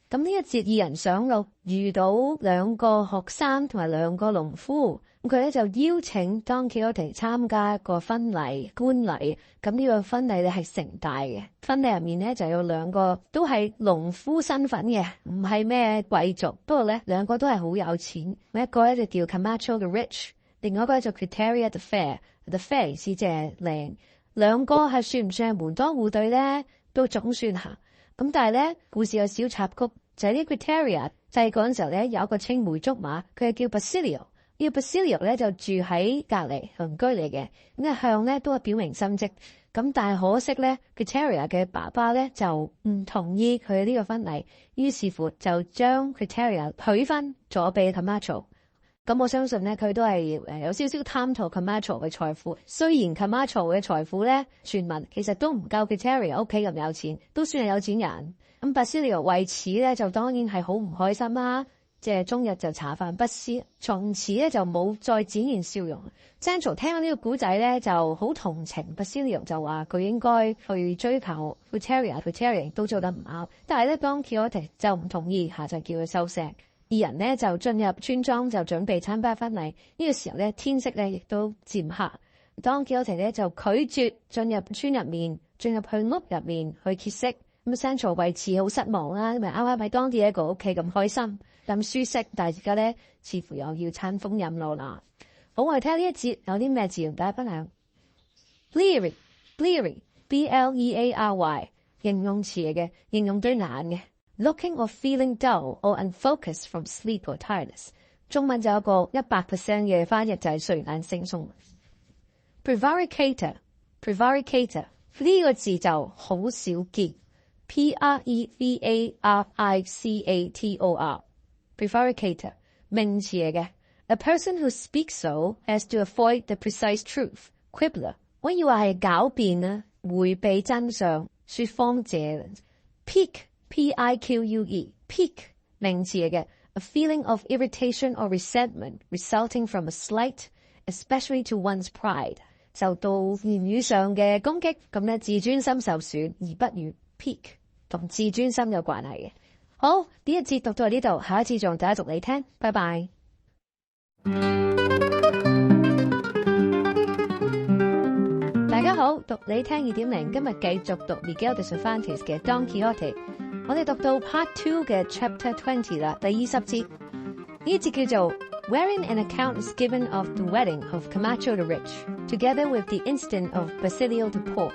咁呢一節二人上路，遇到兩個學生同埋兩個農夫，咁佢咧就邀請 Don Quixote 參加一個婚禮觀禮。咁呢個婚禮咧係盛大嘅，婚禮入面咧就有兩個都係農夫身份嘅，唔係咩貴族，不過咧兩個都係好有錢。一個咧就叫 Camacho the Rich， 另外一個就 Quiteria the Fair。The Fair 意思即係靚。兩個係算唔算係門當戶對呢？都總算下。咁但係咧，故事有小插曲，就係呢 Quiteria 細個嗰陣時候咧，有一個青梅竹馬，佢係叫 Basilio。呢個 Basilio 咧就住喺隔離鄰居嚟嘅，咁一向咧都係表明心跡。咁但係可惜咧 Quiteria 嘅爸爸咧就唔同意佢呢個婚禮，於是乎就將 Quiteria 許婚咗俾 Camacho。咁我相信咧，佢都係有少少貪圖 Camacho 嘅財富。雖然 Camacho 嘅財富咧，傳聞其實都唔夠 Quiteria 屋企咁有錢，都算係有錢人。咁 Basilio 為此咧，就當然係好唔開心啦，即係終日就茶飯不思，從此咧就冇再展現笑容。Sancho 聽到呢個古仔咧，就好同情 Basilio， 就話佢應該去追求 Quiteria 都做得唔啱。但係咧，當 Quixote 就唔同意，就叫佢收聲。二人呢就進入村莊，就準備參加婚禮。呢個時候咧，天色咧亦都漸黑。當 Quixote 咧就拒絕進入村入面，進入去屋入面去歇息。咁 Sancho 為此好失望啦，因為啱啱喺當地一個屋企咁開心咁舒適，但係而家咧似乎又要餐風飲露啦。好，我哋睇下呢一節有啲咩字同大家分享。Bleary B-L-E-A-R-Y 形容詞嚟嘅，形容對眼嘅。Looking or feeling dull or unfocused from sleep or tiredness。中文就有一個100% 嘅翻譯就係睡眼惺忪。Prevaricator 呢個字就好少見。Prevaricator Prevaricator 名詞嚟嘅。A person who speaks so as to avoid the precise truth。Quibbler 我以為係狡辯啦，迴避真相，說謊者。Pique Pique 名詞嚟嘅。A feeling of irritation or resentment resulting from a slight, especially to one's pride。受到言語上嘅攻擊，咁咧自尊心受損，而不語 pique 同自尊心有關係嘅。好，呢一節讀到呢度，下一次仲大家讀你聽，拜拜。大家好，讀你聽2.0，今日繼續讀 Miguel de Cervantes 嘅 Don Quixote。我哋讀到 Part 2嘅 Chapter 20啦，第20節。呢一節叫做 Wherein an account is given of the wedding of Camacho the Rich, together with the incident of Basilio the Poor。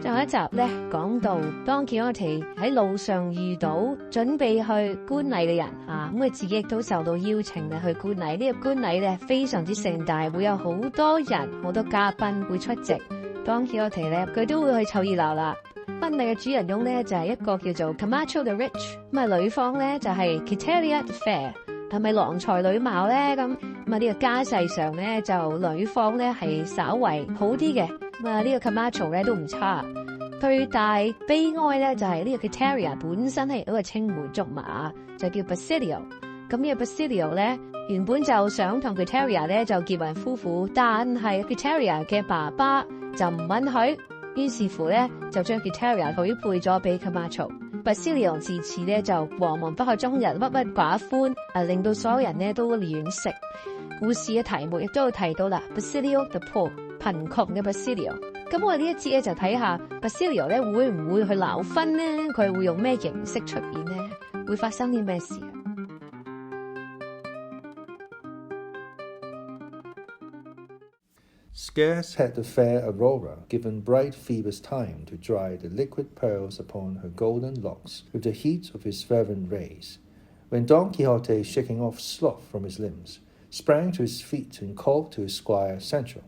上一集咧講到 Don Quixote 喺路上遇到準備去觀禮嘅人啊，咁佢自己亦都受到邀請咧去觀禮。呢個觀禮咧非常之盛大，會有好多人、好多嘉賓會出席。Don Quixote 咧佢都會去湊熱鬧啦。婚禮嘅主人翁咧就係一個叫做 Camacho the Rich， 咁啊女方咧就係 Quiteria the Fair， 係咪郎才女貌咧？咁啊呢個家世上咧就女方咧係稍為好啲嘅，咁啊呢個 Camacho 咧都唔差。最大悲哀咧就係呢個 Quiteria 本身係一個青梅竹馬，就叫 Basilio。咁呢個 Basilio 咧原本就想同 Quiteria 咧就結為夫婦，但係 Quiteria 嘅爸爸就唔允許。於是乎咧，就將 Quiteria 許配咗俾 Camacho。Basilio 自此咧就惶惶不可終日，鬱鬱寡歡，令到所有人咧都惋惜。故事嘅題目亦都有提到啦 ，Basilio the Poor， 貧窮嘅 Basilio。咁我哋呢一節咧就睇下 Basilio 咧會唔會去鬧婚呢？佢會用咩形式出現呢？會發生啲咩事啊？Scarce had the fair Aurora given bright Phoebus time to dry the liquid pearls upon her golden locks with the heat of his fervent rays, when Don Quixote, shaking off sloth from his limbs, sprang to his feet and called to his squire Sancho,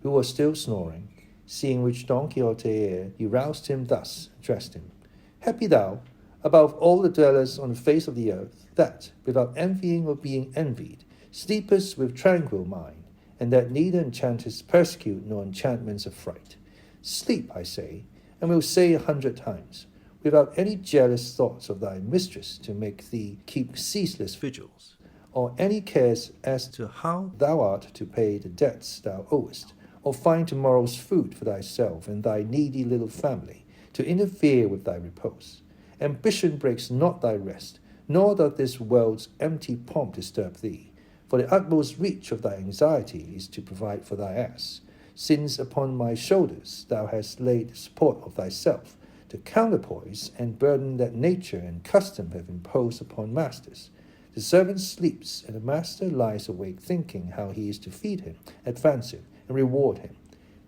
who was still snoring, seeing which Don Quixote he roused him thus, addressed him, Happy thou, above all the dwellers on the face of the earth, that, without envying or being envied, sleepest with tranquil mind, and that neither enchanters persecute nor enchantments affright. Sleep, I say, and will say 100 times, without any jealous thoughts of thy mistress to make thee keep ceaseless vigils, or any cares as to how thou art to pay the debts thou owest, or find tomorrow's food for thyself and thy needy little family, to interfere with thy repose. Ambition breaks not thy rest, nor doth this world's empty pomp disturb thee. For the utmost reach of thy anxiety is to provide for thy ass, since upon my shoulders thou hast laid the support of thyself, the counterpoise and burden that nature and custom have imposed upon masters. The servant sleeps, and the master lies awake thinking how he is to feed him, advance him, and reward him.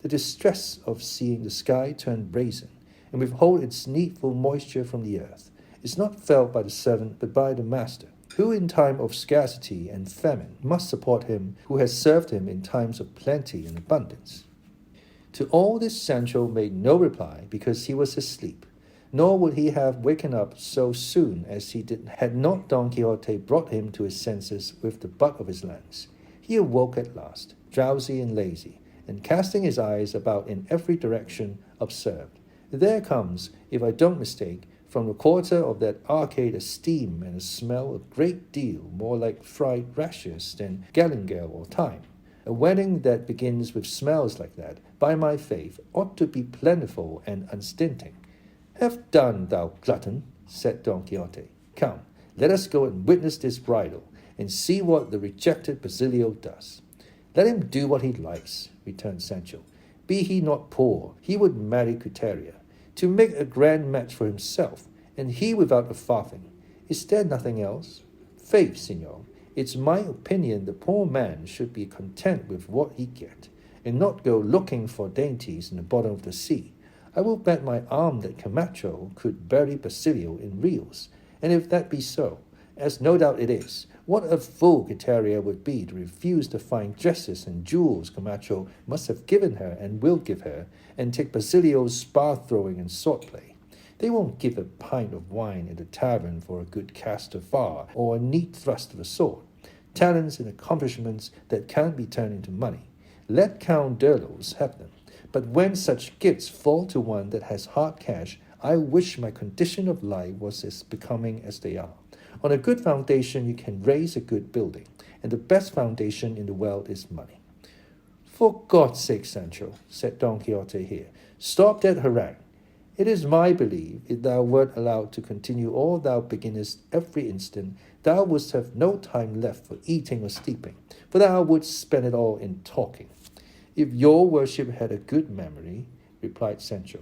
the distress of seeing the sky turn brazen, and withhold its needful moisture from the earth, is not felt by the servant but by the master, who in time of scarcity and famine must support him who has served him in times of plenty and abundance. To all this Sancho made no reply, because he was asleep, nor would he have waken up so soon as he did had not Don Quixote brought him to his senses with the butt of his lance. He awoke at last, drowsy and lazy, and casting his eyes about in every direction, observed, "There comes, if I don't mistake, from the quarter of that arcade a steam and a smell a great deal more like fried rashers than galingale or thyme. A wedding that begins with smells like that, by my faith, ought to be plentiful and unstinting." "Have done, thou glutton," said Don Quixote. "Come, let us go and witness this bridal, and see what the rejected Basilio does." "Let him do what he likes," returned Sancho. "Be he not poor, he would marry Quiteria, to make a grand match for himself, and he without a farthing. Is there nothing else? Faith, señor, it's my opinion the poor man should be content with what he get, and not go looking for dainties in the bottom of the sea. I will bet my arm that Camacho could bury Basilio in reels, and if that be so, as no doubt it is, what a fool Quiteria would be to refuse the fine dresses and jewels Camacho must have given her and will give her, and take Basilio's spar-throwing and sword-play. They won't give a pint of wine at a tavern for a good cast of far or a neat thrust of a sword. Talents and accomplishments that can't be turned into money. Let Count Derlos have them. But when such gifts fall to one that has hard cash, I wish my condition of life was as becoming as they are. On a good foundation you can raise a good building, and the best foundation in the world is money." "For God's sake, Sancho," said Don Quixote here, "stop that harangue. It is my belief, if thou wert allowed to continue all thou beginnest every instant, thou wouldst have no time left for eating or sleeping, for thou wouldst spend it all in talking." "If your worship had a good memory," replied Sancho,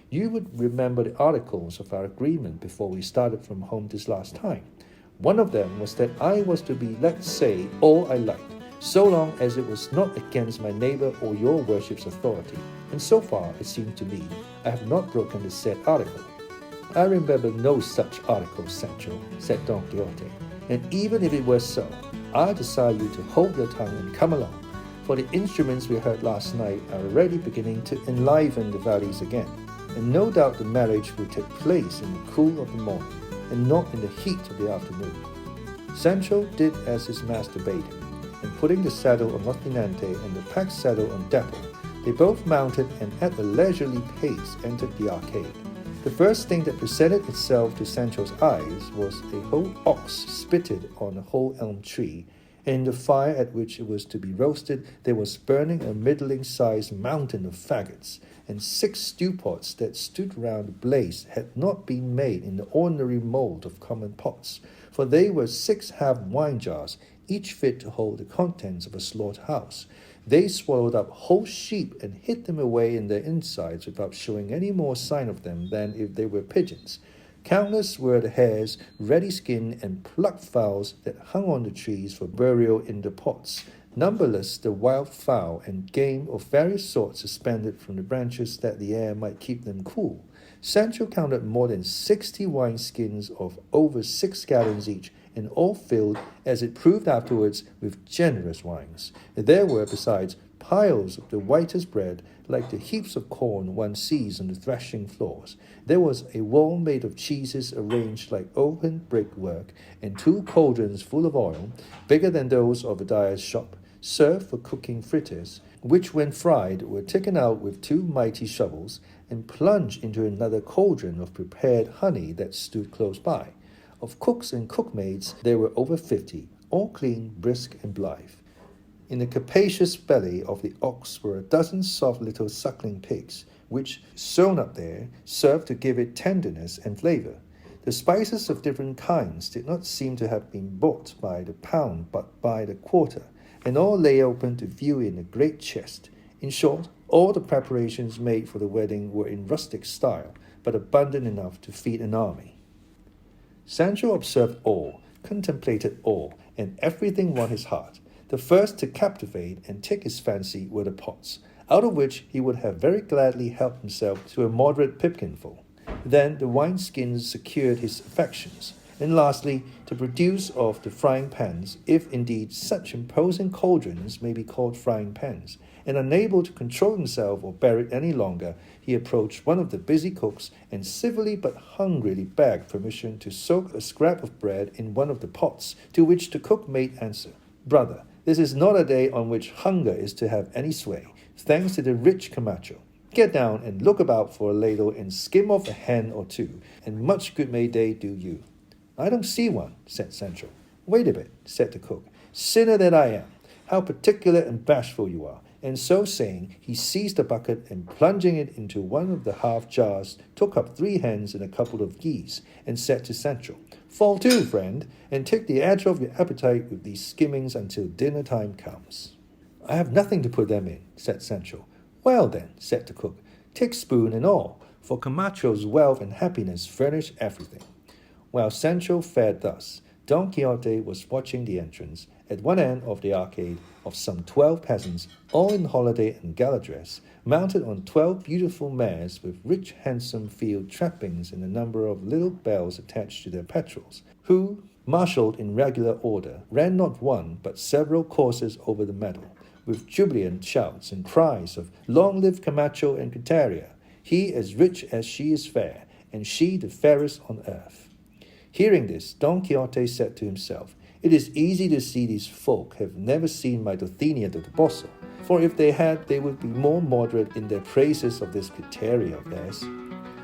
"you would remember the articles of our agreement before we started from home this last time. One of them was that I was to be let say all I liked, so long as it was not against my neighbor or your worship's authority, and so far, it seems to me, I have not broken the said article." "I remember no such article, Sancho," said Don Quixote, "and even if it were so, I desire you to hold your tongue and come along, for the instruments we heard last night are already beginning to enliven the valleys again, and no doubt the marriage will take place in the cool of the morning, and not in the heat of the afternoon." Sancho did as his master bade him, and putting the saddle on Rocinante and the pack saddle on Dapple, they both mounted and at a leisurely pace entered the arcade. The first thing that presented itself to Sancho's eyes was a whole ox spitted on a whole elm tree, and in the fire at which it was to be roasted there was burning a middling-sized mountain of faggots, and 6 stew-pots that stood round the blaze had not been made in the ordinary mould of common pots, for they were 6 half wine jars, each fit to hold the contents of a slaughter-house. They swallowed up whole sheep and hid them away in their insides without showing any more sign of them than if they were pigeons. Countless were the hares, ready-skinned and plucked fowls that hung on the trees for burial in the pots. Numberless the wild fowl and game of various sorts suspended from the branches that the air might keep them cool. Sancho counted more than 60 wineskins of over 6 gallons each, and all filled, as it proved afterwards, with generous wines. There were, besides, piles of the whitest bread, like the heaps of corn one sees on the threshing floors. There was a wall made of cheeses arranged like open brickwork, and 2 cauldrons full of oil, bigger than those of a dyer's shop, served for cooking fritters, which when fried were taken out with 2 mighty shovels, and plunged into another cauldron of prepared honey that stood close by. Of cooks and cookmaids there were over 50, all clean, brisk, and blithe. In the capacious belly of the ox were a dozen soft little suckling pigs, which, sewn up there, served to give it tenderness and flavour. The spices of different kinds did not seem to have been bought by the pound but by the quarter, and all lay open to view in a great chest. In short, all the preparations made for the wedding were in rustic style, but abundant enough to feed an army. Sancho observed all, contemplated all, and everything won his heart. The first to captivate and take his fancy were the pots. out of which he would have very gladly helped himself to a moderate pipkinful. Then the wineskins secured his affections, and lastly, the produce of the frying pans, if indeed such imposing cauldrons may be called frying pans, and unable to control himself or bear it any longer, he approached one of the busy cooks and civilly but hungrily begged permission to soak a scrap of bread in one of the pots, to which the cook made answer, "Brother, this is not a day on which hunger is to have any sway, thanks to the rich Camacho. Get down and look about for a ladle and skim off a hen or two, and much good may they do you." "I don't see one," said Sancho. "Wait a bit," said the cook. "Sinner that I am, how particular and bashful you are." And so saying, he seized a bucket and plunging it into one of the half jars, took up 3 hens and a couple of geese, and said to Sancho, "Fall to, friend, and take the edge off your appetite with these skimmings until dinner time comes." "I have nothing to put them in," said Sancho. "Well then," said the cook, "take spoon and all, for Camacho's wealth and happiness furnish everything." While Sancho fared thus, Don Quixote was watching the entrance, at one end of the arcade, of some 12 peasants, all in holiday and gala dress, mounted on 12 beautiful mares with rich handsome field trappings and a number of little bells attached to their petrals, who, marshalled in regular order, ran not one but several courses over the meadow, with jubilant shouts and cries of "Long live Camacho and Quiteria! He as rich as she is fair, and she the fairest on earth." Hearing this, Don Quixote said to himself, "It is easy to see these folk have never seen my Dulcinea El Toboso, for if they had, they would be more moderate in their praises of this Quiteria of theirs."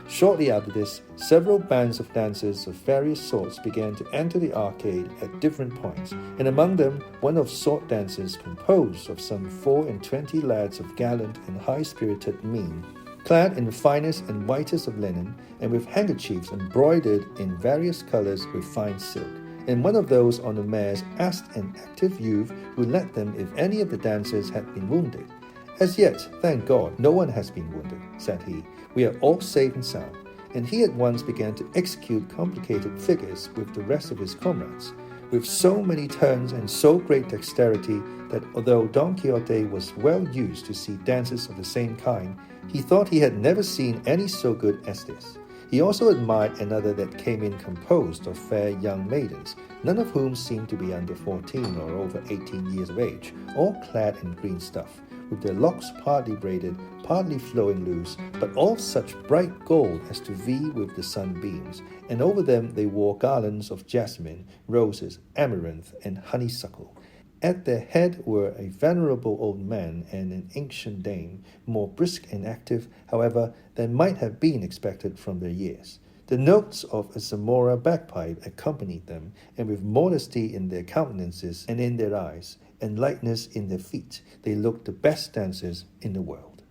Shortly after this, several bands of dancers of various sorts began to enter the arcade at different points, and among them one of sword dancers composed of some 24 lads of gallant and high-spirited mien, clad in the finest and whitest of linen, and with handkerchiefs embroidered in various colors with fine silk. And one of those on the mares asked an active youth who led them if any of the dancers had been wounded. "As yet, thank God, no one has been wounded," said he. "We are all safe and sound." And he at once began to execute complicated figures with the rest of his comrades, with so many turns and so great dexterity that although Don Quixote was well used to see dances of the same kind, he thought he had never seen any so good as this. He also admired another that came in composed of fair young maidens, none of whom seemed to be under 14 or over 18 years of age, all clad in green stuff, with their locks partly braided, partly flowing loose, but all such bright gold as to vie with the sunbeams, and over them they wore garlands of jasmine, roses, amaranth, and honeysuckle. At their head were a venerable old man and an ancient dame, more brisk and active, however, than might have been expected from their years. The notes of a Zamora bagpipe accompanied them, and with modesty in their countenances and in their eyes, and lightness in their feet, they looked the best dancers in the world.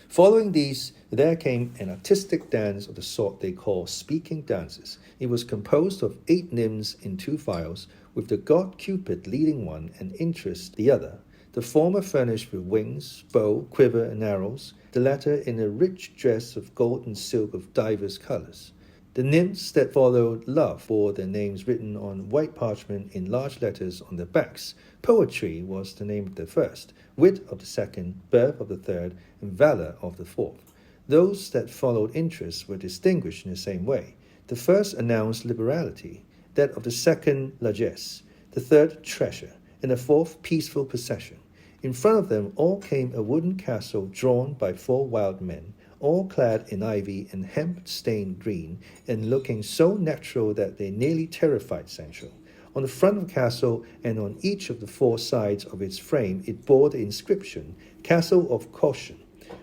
Following these, there came an artistic dance of the sort they call speaking dances. It was composed of 8 nymphs in 2 files, with the god Cupid leading one and Interest the other, the former furnished with wings, bow, quiver, and arrows, the latter in a rich dress of gold and silk of divers colors. The nymphs that followed Love bore their names written on white parchment in large letters on their backs. Poetry was the name of the first, Wit of the second, Birth of the third, and Valor of the fourth. Those that followed Interest were distinguished in the same way. The first announced liberality, that of the second largesse, the third treasure, and the fourth peaceful possession. In front of them all came a wooden castle drawn by 4 wild men, all clad in ivy and hemp-stained green, and looking so natural that they nearly terrified Sancho. On the front of the castle, and on each of the 4 sides of its frame, it bore the inscription, Castle of Caution.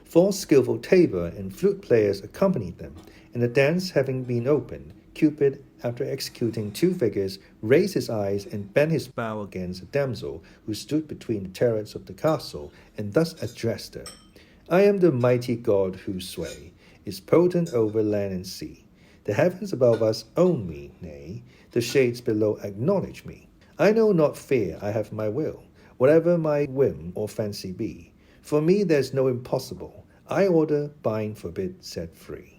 4 skillful tabor and flute players accompanied them, and the dance having been opened, Cupid, after executing 2 figures, raised his eyes and bent his bow against a damsel who stood between the turrets of the castle, and thus addressed her. "I am the mighty god whose sway is potent over land and sea. The heavens above us own me, nay, the shades below acknowledge me. I know not fear, I have my will, whatever my whim or fancy be. For me there's no impossible. I order, bind, forbid, set free."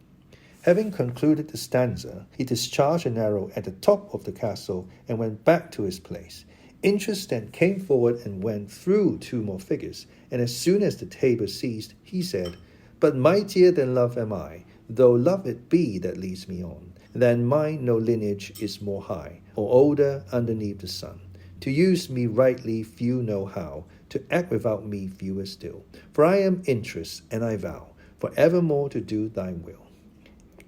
Having concluded the stanza, he discharged an arrow at the top of the castle and went back to his place. Interest then came forward and went through 2 more figures, and as soon as the tabor ceased, he said, "But mightier than love am I, though love it be that leads me on. Than mine no lineage is more high, or older underneath the sun. To use me rightly few know how, to act without me fewer still. For I am interest, and I vow, for evermore to do thy will."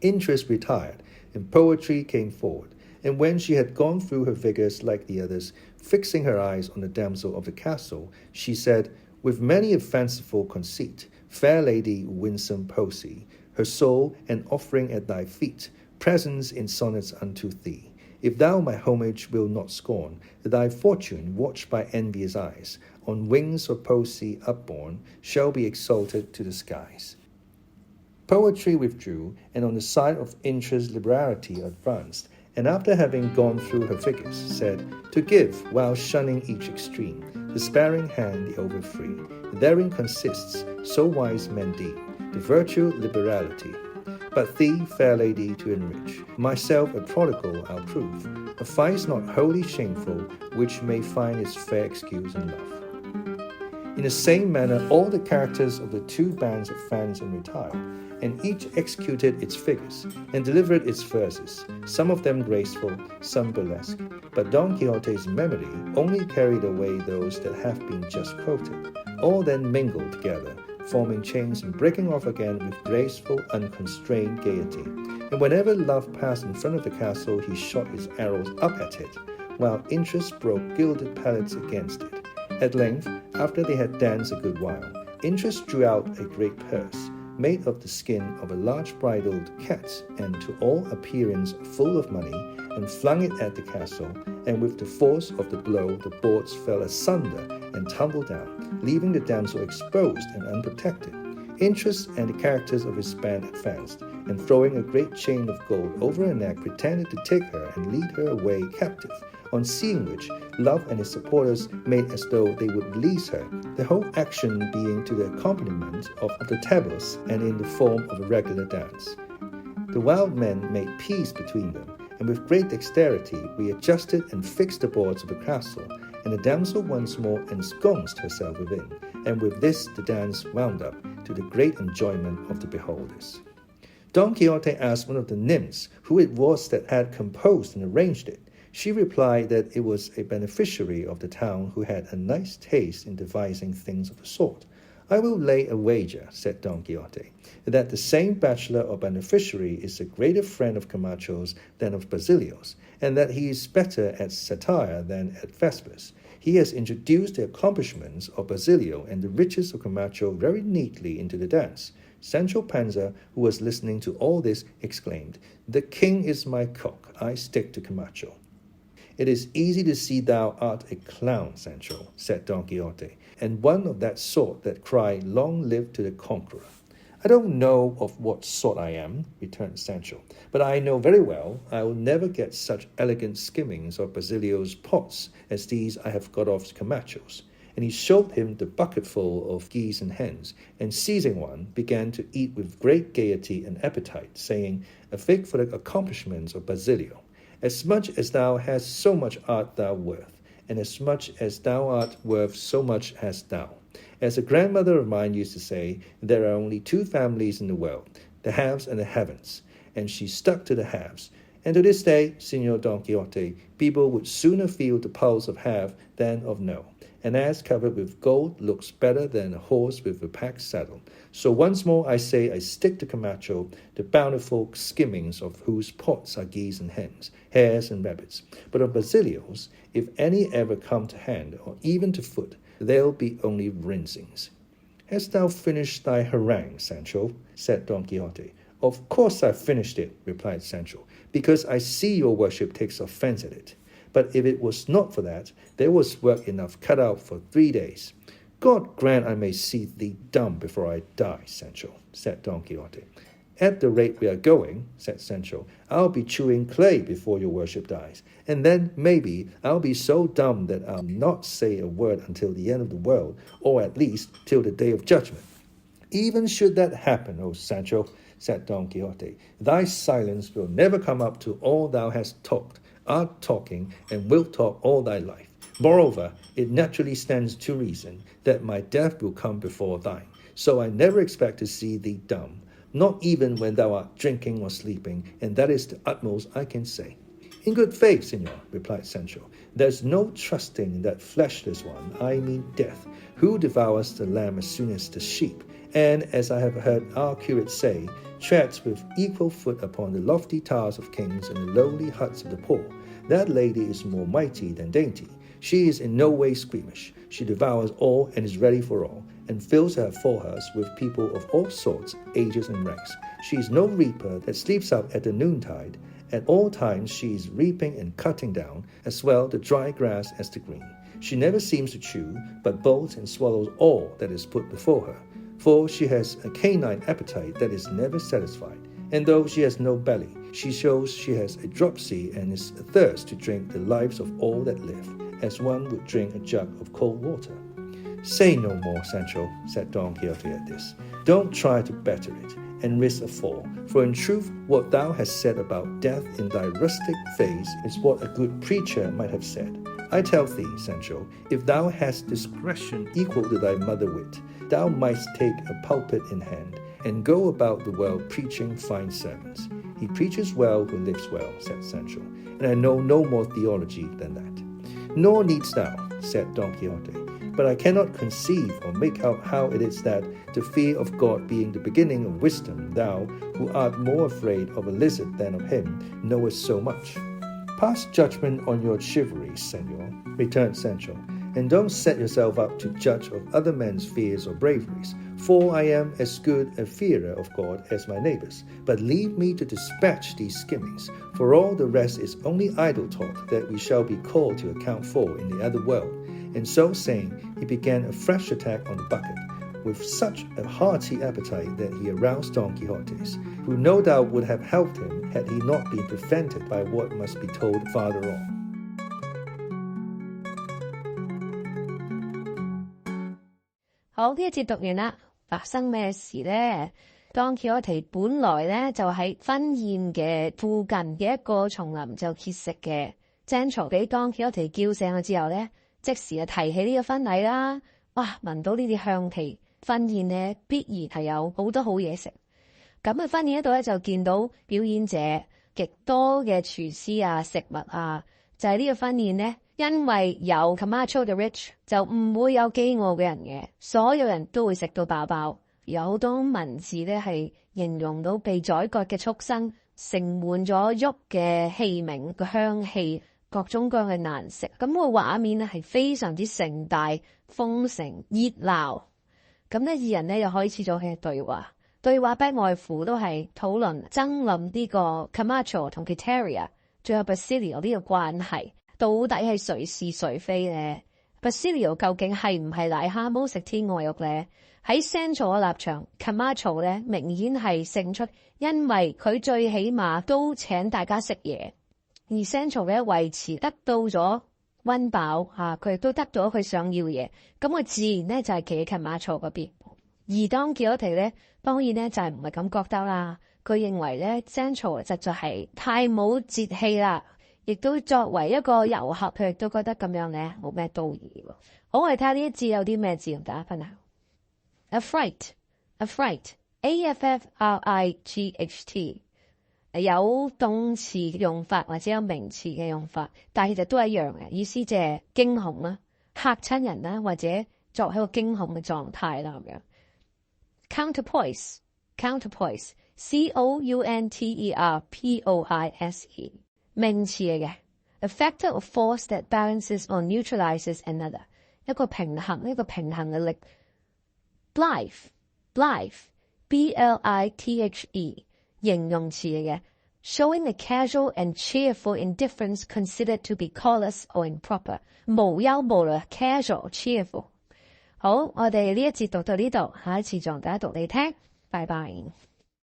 Interest retired, and poetry came forward, and when she had gone through her figures like the others, fixing her eyes on the damsel of the castle, she said, "With many a fanciful conceit, fair lady, winsome posy, her soul an offering at thy feet, presents in sonnets unto thee. If thou my homage will not scorn, thy fortune, watched by envious eyes, on wings of posy upborne, shall be exalted to the skies." Poetry withdrew, and on the side of interest liberality advanced, and after having gone through her figures, said, "To give, while shunning each extreme, the sparing hand the over-free, therein consists, so wise men deem, the virtue liberality. But thee, fair lady, to enrich, myself a prodigal I'll prove, a vice not wholly shameful, which may find its fair excuse in love." In the same manner, all the characters of the 2 bands advanced and retired, and each executed its figures, and delivered its verses, some of them graceful, some burlesque. But Don Quixote's memory only carried away those that have been just quoted. All then mingled together, forming chains and breaking off again with graceful, unconstrained gaiety. And whenever love passed in front of the castle, he shot his arrows up at it, while interest broke gilded pallets against it. At length, after they had danced a good while, interest drew out a great purse, made of the skin of a large bridled cat, and to all appearance full of money, and flung it at the castle, and with the force of the blow the boards fell asunder and tumbled down, leaving the damsel exposed and unprotected. Interest and the characters of his band advanced, and throwing a great chain of gold over her neck, pretended to take her and lead her away captive, on seeing which, Love and his supporters made as though they would release her, the whole action being to the accompaniment of the tabors and in the form of a regular dance. The wild men made peace between them, and with great dexterity readjusted and fixed the boards of the castle, and the damsel once more ensconced herself within, and with this the dance wound up, to the great enjoyment of the beholders. Don Quixote asked one of the nymphs who it was that had composed and arranged it. She replied that it was a beneficiary of the town who had a nice taste in devising things of the sort. "I will lay a wager," said Don Quixote, "that the same bachelor or beneficiary is a greater friend of Camacho's than of Basilio's, and that he is better at satire than at vespers. He has introduced the accomplishments of Basilio and the riches of Camacho very neatly into the dance." Sancho Panza, who was listening to all this, exclaimed, "The king is my cock, I stick to Camacho." "It is easy to see thou art a clown, Sancho," said Don Quixote, "and one of that sort that cry, 'Long live to the conqueror.'" "I don't know of what sort I am," returned Sancho, "but I know very well I will never get such elegant skimmings of Basilio's pots as these I have got off Camacho's." And he showed him the bucketful of geese and hens, and seizing one, began to eat with great gaiety and appetite, saying, "A fig for the accomplishments of Basilio. As much as thou hast, so much art thou worth, and as much as thou art worth, so much hast thou. As a grandmother of mine used to say, there are only 2 families in the world, the haves and the haven'ts, and she stuck to the haves. And to this day, Señor Don Quixote, people would sooner feel the pulse of have than of no. An ass covered with gold looks better than a horse with a packed saddle. So once more I say I stick to Camacho, the bountiful skimmings of whose pots are geese and hens, hares and rabbits. But of Basilio's, if any ever come to hand, or even to foot, they'll be only rinsings." "Hast thou finished thy harangue, Sancho?" said Don Quixote. "Of course I've finished it," replied Sancho, "because I see your worship takes offence at it. But if it was not for that, there was work enough cut out for 3 days." "God grant I may see thee dumb before I die, Sancho," said Don Quixote. "At the rate we are going," said Sancho, "I'll be chewing clay before your worship dies, and then, maybe, I'll be so dumb that I'll not say a word until the end of the world, or at least till the day of judgment." "Even should that happen, O Sancho," said Don Quixote, "thy silence will never come up to all thou hast talked, art talking, and wilt talk all thy life. Moreover, it naturally stands to reason that my death will come before thine. So I never expect to see thee dumb, not even when thou art drinking or sleeping, and that is the utmost I can say. In good faith, Senor, replied Sancho, there's no trusting in that fleshless one, I mean death, who devours the lamb as soon as the sheep, and, as I have heard our curate say, treads with equal foot upon the lofty towers of kings and the lowly huts of the poor. That lady is more mighty than dainty. She is in no way squeamish. She devours all and is ready for all, and fills her foreheads with people of all sorts, ages, and ranks. She is no reaper that sleeps out at the noontide. At all times she is reaping and cutting down, as well the dry grass as the green. She never seems to chew, but bolts and swallows all that is put before her. For she has a canine appetite that is never satisfied, and though she has no belly, she shows she has a dropsy and is athirst to drink the lives of all that live, as one would drink a jug of cold water. Say no more, Sancho, said Don Quixote at this. Don't try to better it, and risk a fall, for in truth what thou hast said about death in thy rustic face is what a good preacher might have said. I tell thee, Sancho, if thou hast discretion equal to thy mother wit, thou mightst take a pulpit in hand, and go about the world preaching fine sermons. He preaches well who lives well, said Sancho, and I know no more theology than that. Nor needst thou, said Don Quixote, but I cannot conceive or make out how it is that, the fear of God being the beginning of wisdom, thou, who art more afraid of a lizard than of him, knowest so much. Pass judgment on your chivalry, senor, returned Sancho, and don't set yourself up to judge of other men's fears or braveries, for I am as good a fearer of God as my neighbours. But leave me to dispatch these skimmings, for all the rest is only idle talk that we shall be called to account for in the other world. And so saying, he began a fresh attack on the bucket, with such a hearty appetite that he aroused Don Quixote's, who no doubt would have helped him had he not been prevented by what must be told farther on. 好，呢一節讀完啦，發生咩事呢？Don Quixote本來咧就喺婚宴嘅附近嘅一個叢林就歇息嘅。Sancho俾Don Quixote叫醒咗之後咧，即時就提起呢個婚禮啦。哇，聞到呢啲香氣，婚宴咧必然係有好多好嘢食。咁啊，婚宴嗰度咧就見到表演者極多嘅廚師啊、食物啊，就係呢個婚宴咧。因為有 Camacho the Rich 就唔會有飢餓嘅人嘅，所有人都會食到飽飽。有好多文字咧係形容到被宰割嘅畜生，盛滿咗喐嘅器皿個香氣，各種各樣嘅難食。咁個畫面咧係非常之盛大、豐盛、熱鬧。咁咧二人咧又開始咗佢嘅對話，對話不外乎都係討論爭論呢個 Camacho 同 Quiteria 最後 Basilio 呢個關係。到底係誰是誰非呢？ Basilio 究竟係唔係癩蛤蟆食天鵝肉呢？喺 Sancho 嘅立場 Camacho 咧明顯係勝出，因為佢最起碼都請大家食嘢，而 Sancho 咧維持得到咗溫飽嚇，佢亦都得到佢想要嘢，咁佢自然咧就係企喺 Camacho 嗰邊。而Don Quixote咧當然咧就係唔係咁覺得啦，佢認為咧 Sancho 實在係太冇節氣啦。亦都作為一個遊客，佢亦都覺得咁樣咧冇咩道義喎。好，我哋睇下呢一節有啲咩字同大家分享。affright A-F-F-R-I-G-H-T 有動詞用法或者有名詞嘅用法，但係其實都係一樣嘅意思，即係驚恐啦、嚇親人啦，或者作為一個驚恐嘅狀態啦咁樣。counterpoise C-O-U-N-T-E-R-P-O-I-S-E 名詞嚟嘅 ，a factor of force that balances or neutralizes another 一個平衡嘅力。blithe B-L-I-T-H-E 形容詞嚟嘅 ，showing a casual and cheerful indifference considered to be callous or improper 無憂無慮 casual cheerful。好，我哋呢一節讀到呢度，下一次仲大家讀你聽，拜拜。